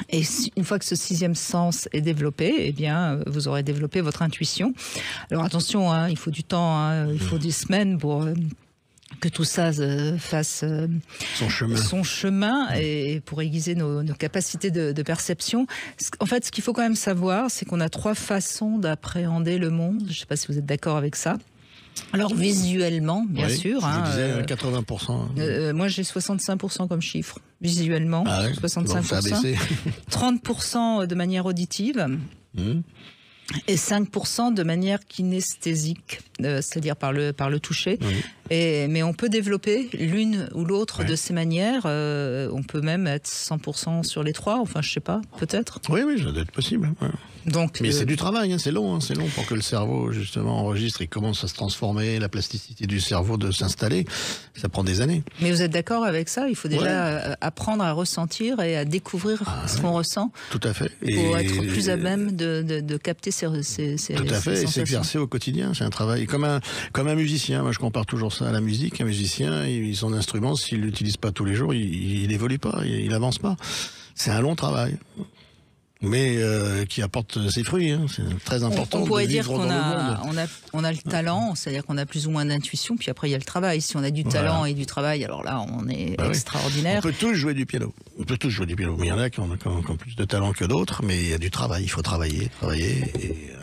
Et une fois que ce sixième sens est développé, vous aurez développé votre intuition. Alors attention, il faut du temps, il faut des semaines pour que tout ça fasse son chemin et pour aiguiser nos capacités de perception. En fait, ce qu'il faut quand même savoir, c'est qu'on a 3 façons d'appréhender le monde. Je ne sais pas si vous êtes d'accord avec ça. Alors visuellement, bien sûr. Je disais 80%. Moi, j'ai 65% comme chiffre. Visuellement, 65%. Bon, 30% de manière auditive. Et 5% de manière kinesthésique, c'est-à-dire par le toucher. Oui. Mais on peut développer l'une ou l'autre de ces manières. On peut même être 100% sur les 3. Enfin, je sais pas, peut-être. Oui, ça doit être possible. Ouais. Donc, mais c'est du travail, c'est long pour que le cerveau justement enregistre et commence à se transformer, la plasticité du cerveau de s'installer. Ça prend des années. Mais vous êtes d'accord avec ça? Il faut déjà apprendre à ressentir et à découvrir ce qu'on ressent. Tout à fait. Pour être plus à même de capter ces tout à fait, et s'exercer au quotidien. C'est un travail comme un musicien. Moi, je compare toujours ça à la musique. Un musicien, son instrument, s'il l'utilise pas tous les jours, il évolue pas, il avance pas. C'est un long travail. Mais qui apporte ses fruits, c'est très important. On pourrait dire qu'on a le talent, c'est-à-dire qu'on a plus ou moins d'intuition, puis après il y a le travail. Si on a du talent et du travail, alors là on est extraordinaire. On peut tous jouer du piano. Mais il y en a qui ont plus de talent que d'autres, mais il y a du travail. Il faut travailler et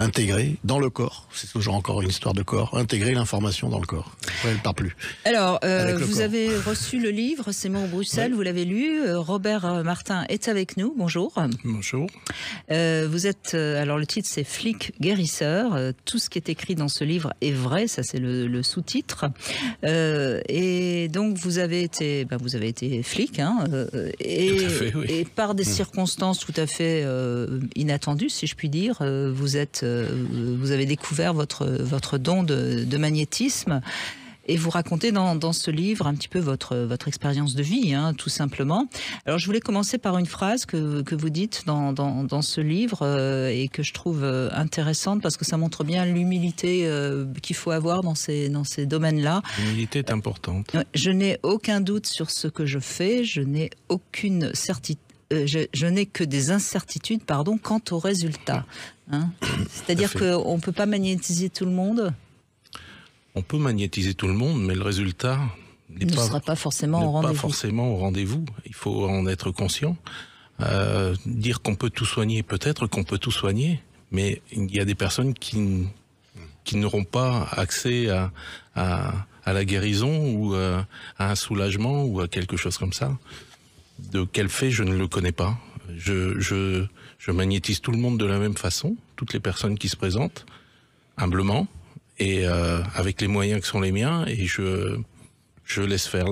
intégrer dans le corps. C'est toujours encore une histoire de corps. Intégrer l'information dans le corps. Elle ne part plus. Alors, vous avez reçu le livre, c'est mon Bruxelles, vous l'avez lu. Robert Martin est avec nous. Bonjour. Bonjour. Vous êtes, alors le titre c'est Flic guérisseur. Tout ce qui est écrit dans ce livre est vrai, ça c'est le sous-titre. Et donc vous avez été flic, et par des circonstances tout à fait inattendues, si je puis dire, vous avez découvert votre don de magnétisme. Et vous racontez dans ce livre un petit peu votre expérience de vie, tout simplement. Alors je voulais commencer par une phrase que vous dites dans ce livre et que je trouve intéressante parce que ça montre bien l'humilité qu'il faut avoir dans ces domaines-là. L'humilité est importante. Je n'ai aucun doute sur ce que je fais, je n'ai aucune certitude. Je n'ai que des incertitudes, quant au résultat. C'est-à-dire qu'on ne peut pas magnétiser tout le monde. On peut magnétiser tout le monde, mais le résultat ne sera pas forcément au rendez-vous. Il faut en être conscient. Dire qu'on peut tout soigner, peut-être qu'on peut tout soigner, mais il y a des personnes qui n'auront pas accès à la guérison ou à un soulagement ou à quelque chose comme ça. De quel fait, je ne le connais pas. Je magnétise tout le monde de la même façon, toutes les personnes qui se présentent, humblement, et avec les moyens qui sont les miens, et je laisse faire.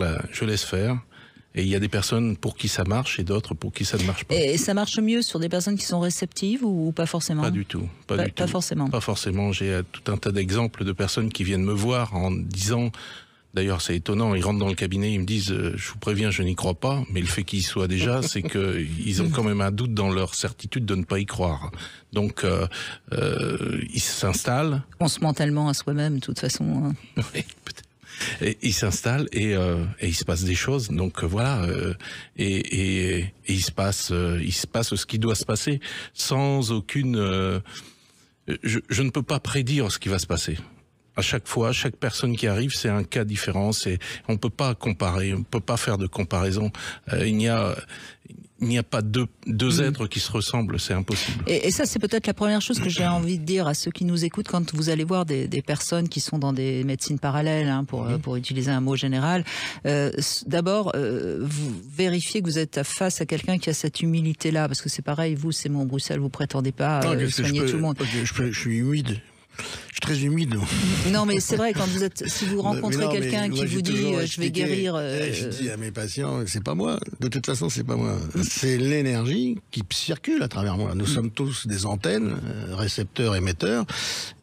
Et il y a des personnes pour qui ça marche et d'autres pour qui ça ne marche pas. Et ça marche mieux sur des personnes qui sont réceptives ou pas forcément? Pas du tout. Pas forcément. Pas forcément. J'ai tout un tas d'exemples de personnes qui viennent me voir en disant D'ailleurs, c'est étonnant, ils rentrent dans le cabinet, ils me disent je vous préviens, je n'y crois pas, mais le fait qu'ils y soient déjà, c'est qu'ils ont quand même un doute dans leur certitude de ne pas y croire. Donc, ils s'installent. On se ment tellement à soi-même, de toute façon. Hein. Oui, peut-être. Et ils s'installent et il se passe des choses. Donc voilà, et il se passe ce qui doit se passer sans aucune. Je ne peux pas prédire ce qui va se passer. À chaque fois, chaque personne qui arrive, c'est un cas différent. On peut pas comparer, on peut pas faire de comparaison. Il n'y a pas deux êtres qui se ressemblent, c'est impossible. Et ça, c'est peut-être la première chose que j'ai envie de dire à ceux qui nous écoutent quand vous allez voir des personnes qui sont dans des médecines parallèles, hein, pour utiliser un mot général. D'abord, vous vérifiez que vous êtes face à quelqu'un qui a cette humilité-là, parce que c'est pareil, vous, c'est mon Bruxelles, vous prétendez pas soigner tout le monde. Je suis humide. Je suis très humide. Non, mais c'est vrai, si vous rencontrez quelqu'un qui vous dit je vais guérir. Je dis à mes patients, c'est pas moi. De toute façon, c'est pas moi. C'est l'énergie qui circule à travers moi. Nous sommes tous des antennes, récepteurs, émetteurs.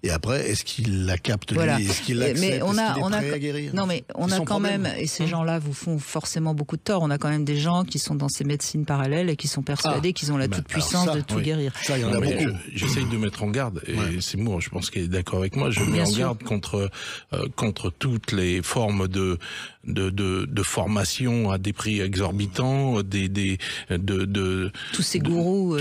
Et après, est-ce qu'il la capte lui? Est-ce qu'il l'accepte? Est-ce qu'il est prêt à guérir? Non, mais on a quand même, et ces gens-là vous font forcément beaucoup de tort. On a quand même des gens qui sont dans ces médecines parallèles et qui sont persuadés qu'ils ont la toute-puissance de tout guérir. Ça, il y en a beaucoup. J'essaye de mettre en garde, et c'est moi, je pense qu'il est d'accord avec moi, je mets en garde contre toutes les formes de formation à des prix exorbitants, tous ces gourous,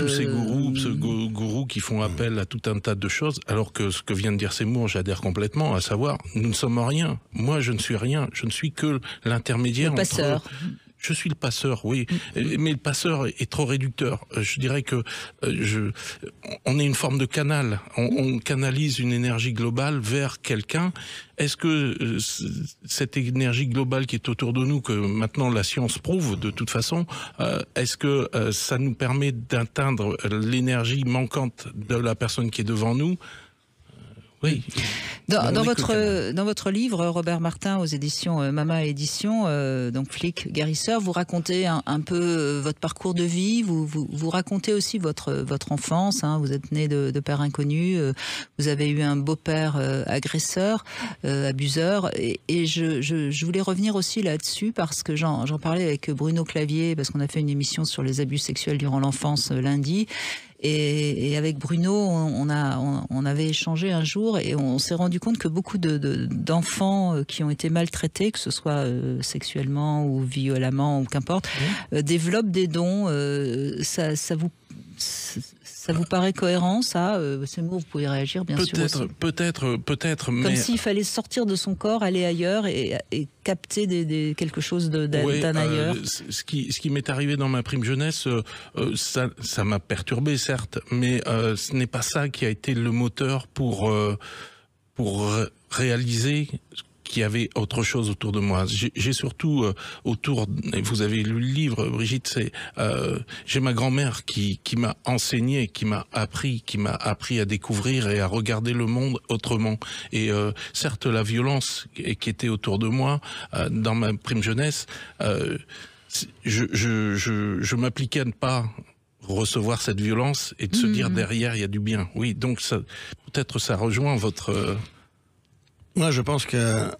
gourous qui font appel à tout un tas de choses, alors que ce que vient de dire Seymour, j'adhère complètement, à savoir, nous ne sommes rien. Moi, je ne suis rien. Je ne suis que l'intermédiaire passeur. Je suis le passeur, oui, mais le passeur est trop réducteur. Je dirais que on est une forme de canal. On canalise une énergie globale vers quelqu'un. Est-ce que cette énergie globale qui est autour de nous, que maintenant la science prouve de toute façon, est-ce que ça nous permet d'atteindre l'énergie manquante de la personne qui est devant nous? Oui. Dans votre livre, Robert Martin, aux éditions Mama Édition, donc flic guérisseur, vous racontez un peu votre parcours de vie. Vous racontez aussi votre enfance. Hein, vous êtes né de père inconnu. Vous avez eu un beau-père agresseur, abuseur. Et je voulais revenir aussi là-dessus parce que j'en parlais avec Bruno Clavier, parce qu'on a fait une émission sur les abus sexuels durant l'enfance lundi. Et avec Bruno, on avait échangé un jour et on s'est rendu compte que beaucoup d'enfants qui ont été maltraités, que ce soit sexuellement ou violemment ou qu'importe, développent des dons. Ça vous paraît cohérent, ça? Seymour, vous pouvez réagir, bien sûr. Peut-être, mais... Comme s'il fallait sortir de son corps, aller ailleurs et capter quelque chose d'un ailleurs. Ce qui m'est arrivé dans ma prime jeunesse, ça m'a perturbé, certes, mais ce n'est pas ça qui a été le moteur pour réaliser qu'il y avait autre chose autour de moi. J'ai surtout et vous avez lu le livre, Brigitte, j'ai ma grand-mère qui m'a enseigné, qui m'a appris à découvrir et à regarder le monde autrement. Et certes, la violence qui était autour de moi dans ma prime jeunesse, je m'appliquais à ne pas recevoir cette violence et de se dire derrière il y a du bien. Oui, donc peut-être ça rejoint votre... Moi, je pense qu'un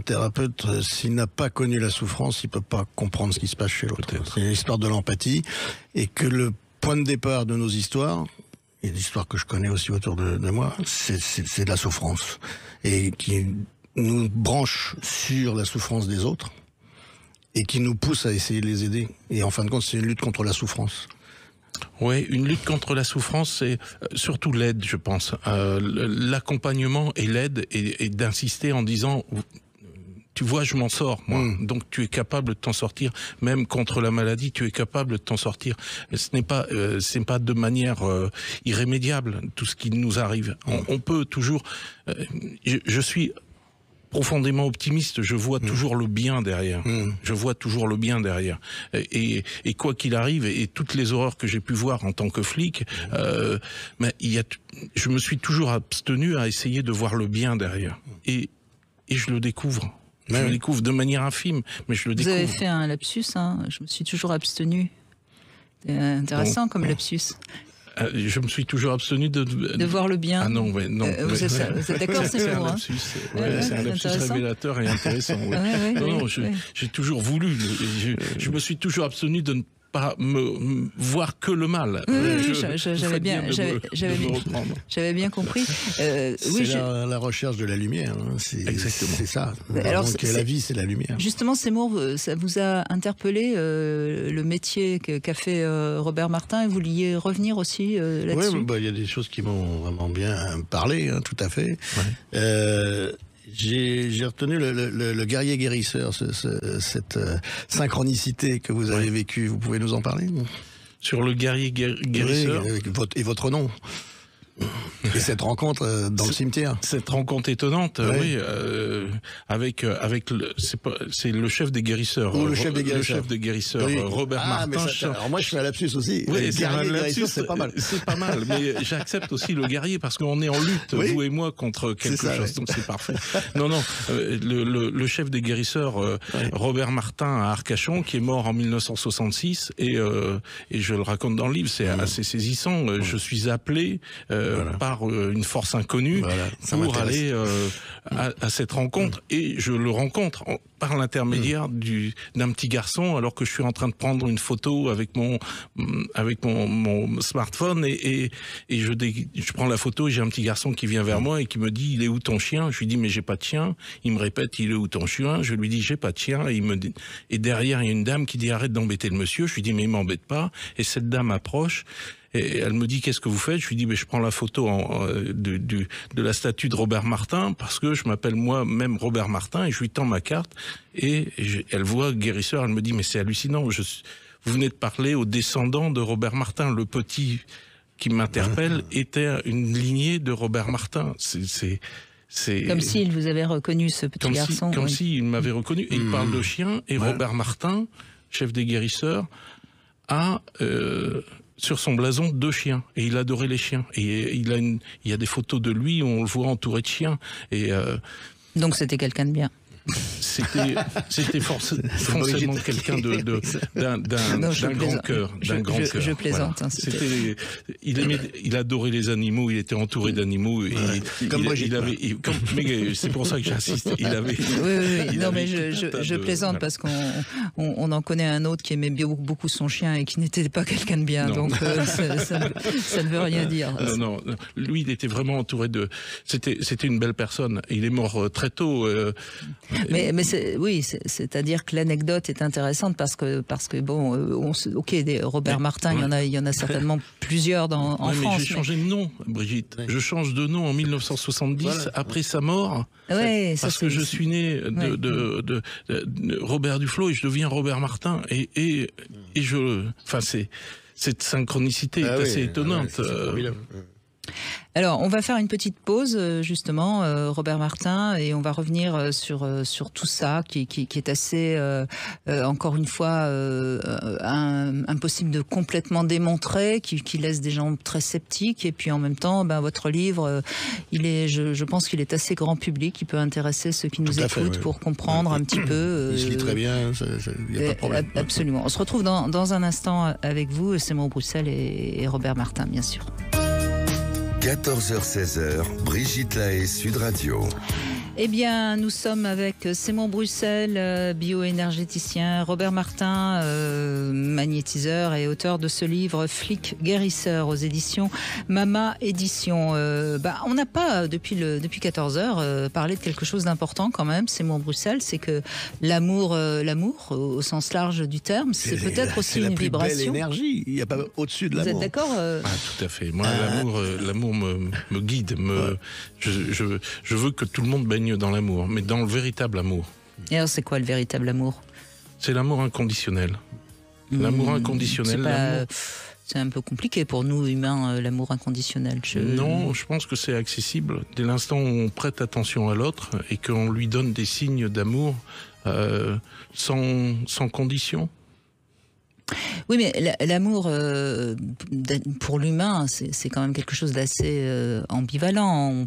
thérapeute, s'il n'a pas connu la souffrance, il peut pas comprendre ce qui se passe chez l'autre. C'est l'histoire de l'empathie, et que le point de départ de nos histoires, et l'histoire que je connais aussi autour de moi, c'est de la souffrance, et qui nous branche sur la souffrance des autres, et qui nous pousse à essayer de les aider. Et en fin de compte, c'est une lutte contre la souffrance. Oui, une lutte contre la souffrance, c'est surtout l'aide, je pense. L'accompagnement et l'aide, et d'insister en disant... Tu vois, je m'en sors, moi. Donc, tu es capable de t'en sortir. Même contre la maladie, tu es capable de t'en sortir. Ce n'est pas de manière irrémédiable, tout ce qui nous arrive. On peut toujours... je suis profondément optimiste. Je vois toujours le bien derrière. Je vois toujours le bien derrière. Et quoi qu'il arrive, et toutes les horreurs que j'ai pu voir en tant que flic, mais je me suis toujours abstenu à essayer de voir le bien derrière. Et je le découvre. Je le découvre de manière infime, mais je le découvre. Vous avez fait un lapsus, hein. Je me suis toujours abstenu. C'est intéressant comme lapsus. Je me suis toujours abstenu de voir le bien. Ah non, ouais, non. Vous êtes d'accord, c'est un lapsus, c'est un lapsus révélateur et intéressant. Ouais. Non, j'ai toujours voulu. Je me suis toujours abstenu de ne pas me voir que le mal. J'avais bien compris. C'est la recherche de la lumière. Hein. Exactement. C'est ça. Alors, donc la vie, c'est la lumière. Justement, ces mots, ça vous a interpellé le métier qu'a fait Robert Martin, et vous vouliez revenir aussi là-dessus? Oui, il y a des choses qui m'ont vraiment bien parlé, hein, tout à fait. Ouais. J'ai retenu le guerrier guérisseur, cette synchronicité que vous avez vécue. Vous pouvez nous en parler? Sur le guerrier guérisseur? Oui, et votre nom. Et cette rencontre dans le cimetière. Cette rencontre étonnante, oui, avec c'est le chef des guérisseurs. Ou le chef des guérisseurs. Le chef des guérisseurs, oui. Robert Martin. Alors moi, je fais un lapsus aussi. Oui, c'est un lapsus, c'est pas mal. C'est pas mal, mais j'accepte aussi le guerrier parce qu'on est en lutte, vous et moi, contre quelque chose, donc c'est parfait. Non, le chef des guérisseurs, Robert Martin à Arcachon, qui est mort en 1966, et je le raconte dans le livre, c'est assez saisissant. Je suis appelé par une force inconnue pour aller à cette rencontre, et je le rencontre par l'intermédiaire d'un petit garçon, alors que je suis en train de prendre une photo avec mon smartphone, et je prends la photo, et j'ai un petit garçon qui vient vers moi et qui me dit: il est où ton chien? Je lui dis: mais j'ai pas de chien. Il me répète: il est où ton chien? Je lui dis: j'ai pas de chien. Et derrière il y a une dame qui dit: arrête d'embêter le monsieur. Je lui dis: mais il m'embête pas. Et cette dame approche. Et elle me dit: qu'est-ce que vous faites? Je lui dis: mais je prends la photo de la statue de Robert Martin, parce que je m'appelle moi-même Robert Martin, et je lui tends ma carte, et elle voit guérisseur, elle me dit: mais c'est hallucinant, vous venez de parler aux descendants de Robert Martin. Le petit qui m'interpelle était une lignée de Robert Martin. C'est comme s'il vous avait reconnu, ce petit garçon. Comme s'il m'avait reconnu. Et il parle de chien, et Robert Martin, chef des guérisseurs, a sur son blason 2 chiens, et il adorait les chiens, et il y a des photos de lui où on le voit entouré de chiens, et donc c'était quelqu'un de bien. C'était forcément quelqu'un d'un grand cœur, Je plaisante. Voilà. Il adorait les animaux, il était entouré d'animaux. Mais c'est pour ça que j'insiste. Je plaisante, parce qu'on en connaît un autre qui aimait beaucoup son chien et qui n'était pas quelqu'un de bien. Donc ça ne veut rien dire. Non. Lui, il était vraiment entouré de. C'était une belle personne. Il est mort très tôt. Mais c'est-à-dire que l'anecdote est intéressante parce que bon, Robert Martin, il y en a certainement plusieurs en France. Mais j'ai changé de nom, Brigitte. Je change de nom en 1970 après sa mort. Parce que je suis né de Robert Duflo, et je deviens Robert Martin, et cette synchronicité est assez étonnante. Alors, on va faire une petite pause, justement, Robert Martin, et on va revenir sur tout ça, qui est assez, encore une fois, impossible de complètement démontrer, qui laisse des gens très sceptiques. Et puis, en même temps, votre livre, je pense qu'il est assez grand public, il peut intéresser ceux qui nous écoutent pour comprendre un petit peu. Il se lit très bien, il n'y a pas de problème. Absolument. On se retrouve dans un instant avec vous, Simon Bruxelles et Robert Martin, bien sûr. 14h-16h, Brigitte Lahaie, Sud Radio. Eh bien, nous sommes avec Simon Bruxelles, bioénergéticien, Robert Martin, magnétiseur et auteur de ce livre Flic guérisseur aux éditions Mama Édition. On n'a pas, depuis 14 heures, parlé de quelque chose d'important quand même, Simon Bruxelles, c'est que l'amour, au sens large du terme, c'est peut-être aussi une vibration. C'est la plus belle énergie, il n'y a pas au-dessus de l'amour. Vous êtes d'accord Tout à fait. Moi, l'amour me guide. Je veux que tout le monde baigne dans l'amour, mais dans le véritable amour. Et alors, c'est quoi le véritable amour? C'est l'amour inconditionnel. L'amour inconditionnel. C'est un peu compliqué pour nous humains, l'amour inconditionnel. Non, je pense que c'est accessible. Dès l'instant où on prête attention à l'autre et qu'on lui donne des signes d'amour sans condition. Oui, mais l'amour pour l'humain, c'est quand même quelque chose d'assez ambivalent.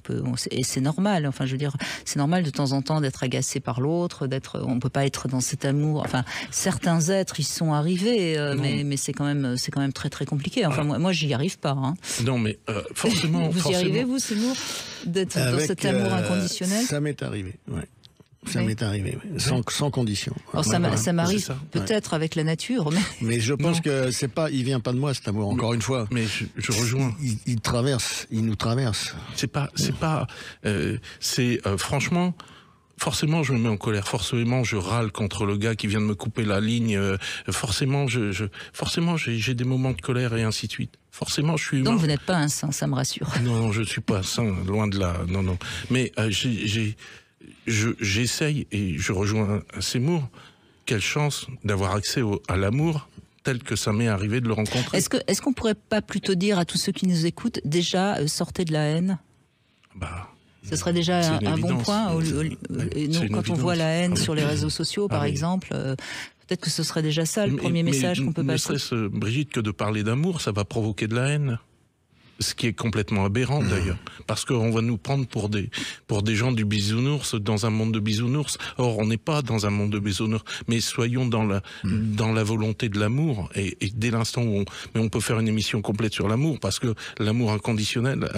Et c'est normal. Enfin, je veux dire, c'est normal de temps en temps d'être agacé par l'autre, on peut pas être dans cet amour. Enfin, certains êtres y sont arrivés, mais c'est quand même très très compliqué. Enfin, moi j'y arrive pas. Hein. Non, mais forcément. Vous y arrivez, vous, Seymour, d'être dans cet amour inconditionnel? Ça m'est arrivé. Ouais. Ça m'est arrivé, sans condition. Alors ça m'arrive peut-être avec la nature, mais je pense que c'est pas, il vient pas de moi cet amour. Encore une fois. Mais je rejoins. Il nous traverse. Franchement. Forcément, je me mets en colère. Forcément, je râle contre le gars qui vient de me couper la ligne. Forcément, j'ai des moments de colère et ainsi de suite. Forcément, je suis humain. Donc vous n'êtes pas un saint, ça me rassure. Non, je suis pas un saint, loin de là. Non. Mais j'essaye, et je rejoins Seymour, quelle chance d'avoir accès à l'amour tel que ça m'est arrivé de le rencontrer. Est-ce qu'on pourrait pas plutôt dire à tous ceux qui nous écoutent, déjà, sortez de la haine? Ce serait déjà un bon point. Quand on voit la haine sur les réseaux sociaux, par exemple, peut-être que ce serait déjà ça le premier message qu'on peut passer. Ne serait-ce, Brigitte, que de parler d'amour, ça va provoquer de la haine. Ce qui est complètement aberrant d'ailleurs, parce qu'on va nous prendre pour des gens du bisounours dans un monde de bisounours. Or, on n'est pas dans un monde de bisounours, mais soyons dans la volonté de l'amour. Et dès l'instant où on peut faire une émission complète sur l'amour, parce que l'amour inconditionnel,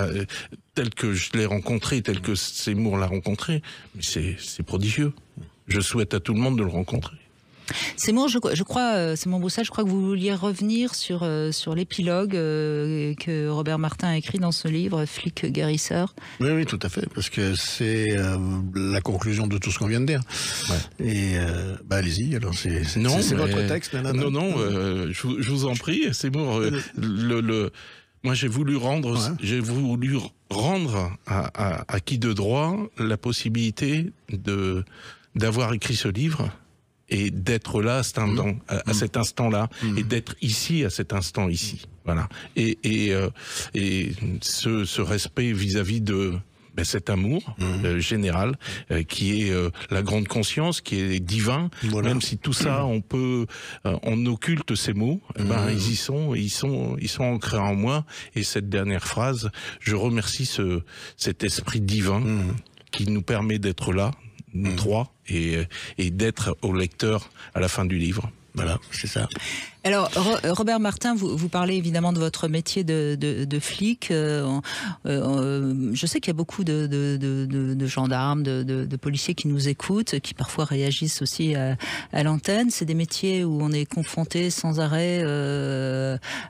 tel que je l'ai rencontré, tel que Seymour l'a rencontré, c'est prodigieux. Je souhaite à tout le monde de le rencontrer. Seymour, je crois, Seymour Broussal, je crois que vous vouliez revenir sur l'épilogue que Robert Martin a écrit dans ce livre, Flic guérisseur. Oui, tout à fait, parce que c'est la conclusion de tout ce qu'on vient de dire. Ouais. Et allez-y, alors c'est votre texte. Non, je vous en prie, Seymour. Moi, j'ai voulu rendre à qui de droit la possibilité d'avoir écrit ce livre. Et d'être là à cet instant-là, et d'être ici à cet instant ici, voilà. Et ce respect vis-à-vis de cet amour général, qui est la grande conscience, qui est divin. Voilà. Même si tout ça, on occulte ces mots, ils sont ancrés en moi. Et cette dernière phrase, je remercie cet esprit divin qui nous permet d'être là. Nous trois, et d'être au lecteur à la fin du livre. Voilà, c'est ça. Alors, Robert Martin, vous parlez évidemment de votre métier de flic. Je sais qu'il y a beaucoup de gendarmes, de policiers qui nous écoutent, qui parfois réagissent aussi à l'antenne. C'est des métiers où on est confronté sans arrêt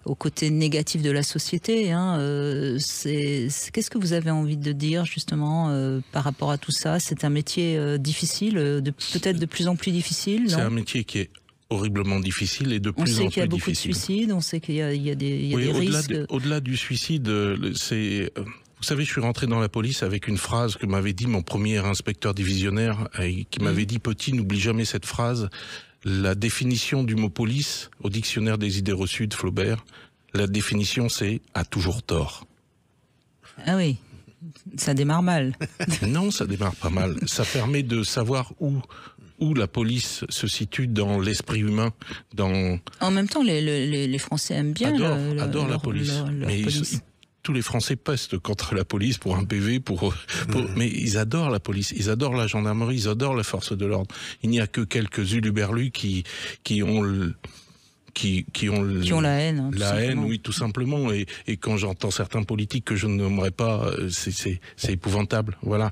au côté négatif de la société. Qu'est-ce que vous avez envie de dire justement par rapport à tout ça? C'est un métier difficile, peut-être de plus en plus difficile, non? C'est un métier qui est horriblement difficile et de plus en plus difficile. On sait qu'il y a beaucoup de suicides, on sait qu'il y a des risques. Au-delà du suicide, vous savez, je suis rentré dans la police avec une phrase que m'avait dit mon premier inspecteur divisionnaire, et qui m'avait dit: petit, n'oublie jamais cette phrase. La définition du mot police au dictionnaire des idées reçues de Flaubert, la définition c'est « a toujours tort ». Ah oui, ça démarre mal. Non, ça démarre pas mal. Ça permet de savoir où la police se situe dans l'esprit humain. En même temps, les Français aiment bien adorent la police. Tous les Français pestent contre la police pour un PV, mais ils adorent la police, ils adorent la gendarmerie, ils adorent la force de l'ordre. Il n'y a que quelques uluberlus qui ont la haine. La haine, oui, tout simplement. Et quand j'entends certains politiques que je ne nommerai pas, c'est épouvantable. Voilà.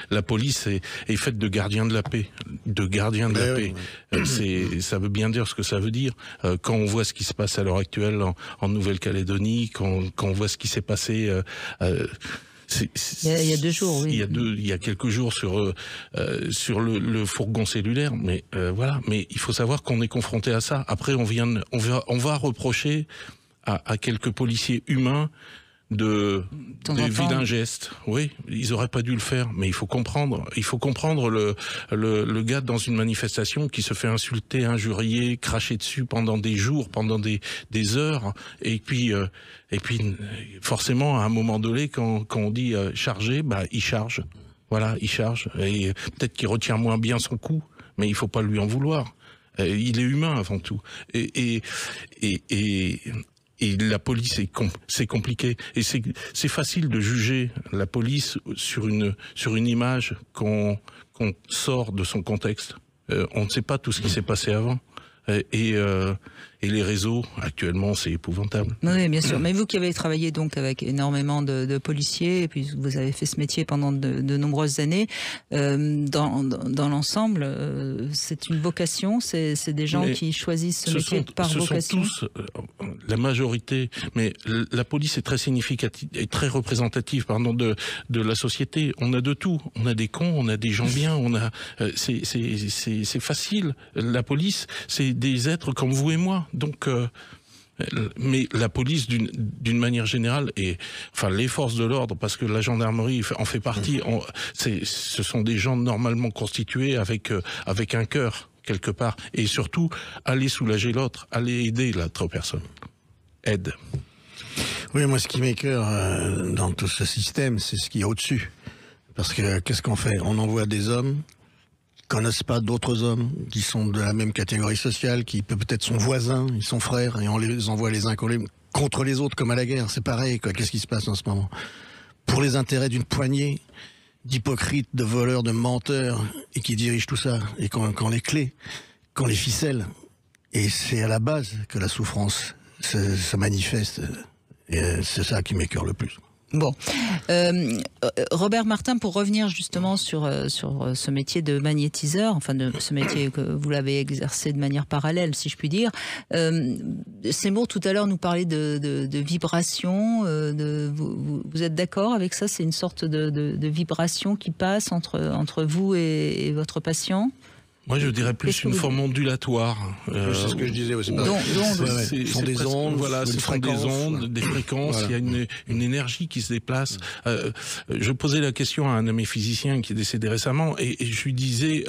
La police est faite de gardiens de la paix. Ça veut bien dire ce que ça veut dire. Quand on voit ce qui se passe à l'heure actuelle en Nouvelle-Calédonie, quand on voit ce qui s'est passé... il y a 2 jours, oui. Il y a quelques jours sur le fourgon cellulaire, mais voilà. Mais il faut savoir qu'on est confronté à ça. Après, on va reprocher à quelques policiers humains des vilains gestes. Oui, ils auraient pas dû le faire, mais il faut comprendre le gars dans une manifestation qui se fait insulter, injurier, cracher dessus pendant des jours, pendant des heures, et puis forcément à un moment donné quand on dit charger, il charge. Voilà, il charge, et peut-être qu'il retient moins bien son coup, mais il faut pas lui en vouloir. Il est humain avant tout. Et la police, c'est compliqué. Et c'est facile de juger la police sur une image qu'on sort de son contexte. On ne sait pas tout ce qui s'est passé avant. Et les réseaux, actuellement, c'est épouvantable. Oui, bien sûr. Mais vous qui avez travaillé donc avec énormément de policiers, et puis vous avez fait ce métier pendant de nombreuses années, dans l'ensemble, c'est une vocation, c'est des gens qui choisissent ce métier par vocation. Ce sont tous, la majorité, mais la police est très significative, et très représentative, de la société. On a de tout. On a des cons, on a des gens bien, c'est facile. La police, c'est des êtres comme vous et moi. Donc, mais la police, d'une manière générale, les forces de l'ordre, parce que la gendarmerie en fait partie, ce sont des gens normalement constitués avec un cœur quelque part, et surtout aller soulager l'autre, aller aider l'autre personne. Aide. Oui, moi, ce qui m'écoeure dans tout ce système, c'est ce qu'il y a au-dessus. Parce que qu'est-ce qu'on fait? On envoie des hommes connaissent pas d'autres hommes qui sont de la même catégorie sociale, qui peut-être sont voisins, ils sont frères, et on les envoie les uns contre les autres comme à la guerre. C'est pareil, quoi. Qu'est-ce qui se passe en ce moment? Pour les intérêts d'une poignée d'hypocrites, de voleurs, de menteurs, et qui dirigent tout ça, et qu'on les clés, qu'on les ficelle. Et c'est à la base que la souffrance se manifeste. Et c'est ça qui m'écoeure le plus. Bon, Robert Martin, pour revenir justement sur ce métier de magnétiseur, enfin de ce métier que vous l'avez exercé de manière parallèle, si je puis dire. Seymour tout à l'heure nous parlait de vibration. Vous êtes d'accord avec ça? C'est une sorte de vibration qui passe entre vous et votre patient? Moi, je dirais plus une forme ondulatoire. C'est ce que je disais aussi. Ce sont des ondes, voilà, ce sont des ondes, des fréquences. Voilà. Il y a une énergie qui se déplace. Je posais la question à un de mes physiciens qui est décédé récemment, et je lui disais,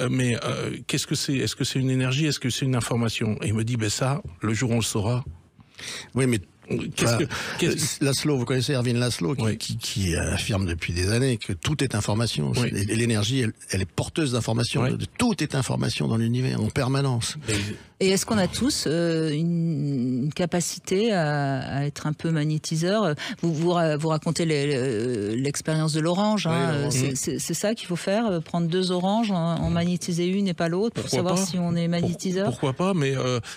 qu'est-ce que c'est? Est-ce que c'est une énergie? Est-ce que c'est une information? Et il me dit, ça, le jour où on le saura. Oui, mais Laszlo, vous connaissez Erwin Laszlo, qui affirme depuis des années que tout est information. Oui. Et l'énergie, elle est porteuse d'informations. Oui. Tout est information dans l'univers, en permanence. Et est-ce qu'on a tous une capacité à être un peu magnétiseur? Vous racontez l'expérience de l'orange. Hein, oui, c'est ça qu'il faut faire, prendre 2 oranges, en magnétiser une et pas l'autre, pour savoir si on est magnétiseur? Pourquoi pas, mais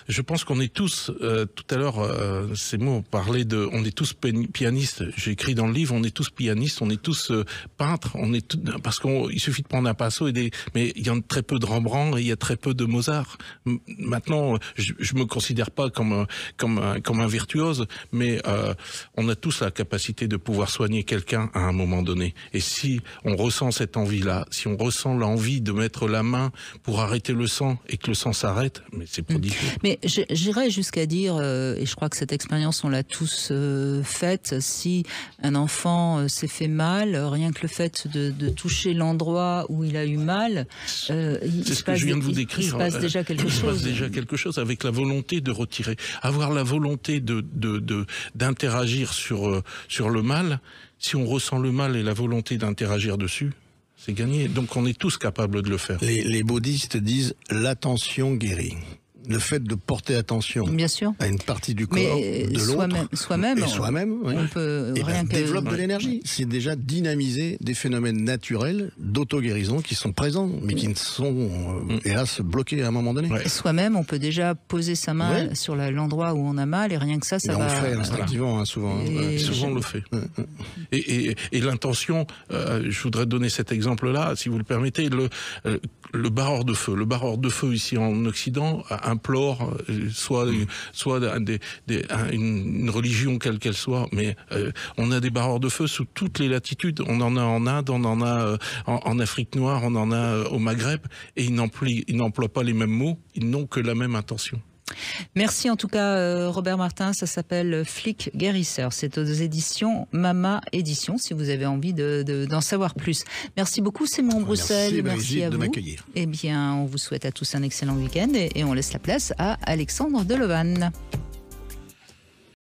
je pense qu'on est tous, tout à l'heure, ces mots parlaient on est tous pianistes. J'ai écrit dans le livre, on est tous pianistes, on est tous peintres, parce qu'il suffit de prendre un pinceau, mais il y a très peu de Rembrandt et il y a très peu de Mozart. Maintenant, je me considère pas comme un virtuose, mais on a tous la capacité de pouvoir soigner quelqu'un à un moment donné. Et si on ressent cette envie-là, si on ressent l'envie de mettre la main pour arrêter le sang et que le sang s'arrête, mais c'est prodigieux. Mais j'irais jusqu'à dire, et je crois que cette expérience, on l'a tous faite, si un enfant s'est fait mal, rien que le fait de toucher l'endroit où il a eu mal, c'est ce que je viens de vous décrire. Il se passe déjà quelque chose. Il se passe déjà quelque chose avec la volonté de retirer. Avoir la volonté d'interagir sur le mal, si on ressent le mal et la volonté d'interagir dessus, c'est gagné. Donc on est tous capables de le faire. Les bouddhistes disent l'attention guérit. Le fait de porter attention à une partie du corps de l'autre, soi-même, on peut développe de l'énergie. C'est déjà dynamiser des phénomènes naturels d'auto-guérison qui sont présents, mais qui sont hélas bloqués à un moment donné. Ouais. Soi-même, on peut déjà poser sa main sur l'endroit où on a mal, et rien que ça va. On le fait instinctivement, souvent. Souvent on le fait. Et l'intention, je voudrais donner cet exemple-là, si vous le permettez, le barreur de feu. Le barreur de feu ici en Occident implore soit une religion quelle qu'elle soit, mais on a des barreurs de feu sous toutes les latitudes. On en a en Inde, on en a en Afrique noire, on en a au Maghreb, et ils n'emploient pas les mêmes mots, ils n'ont que la même intention. Merci en tout cas Robert Martin, ça s'appelle Flic Guérisseur, c'est aux éditions Mama Édition, si vous avez envie d'en savoir plus. Merci beaucoup Seymour Bruxelles, merci à vous. M'accueillir. Eh bien on vous souhaite à tous un excellent week-end et on laisse la place à Alexandre Delevanne.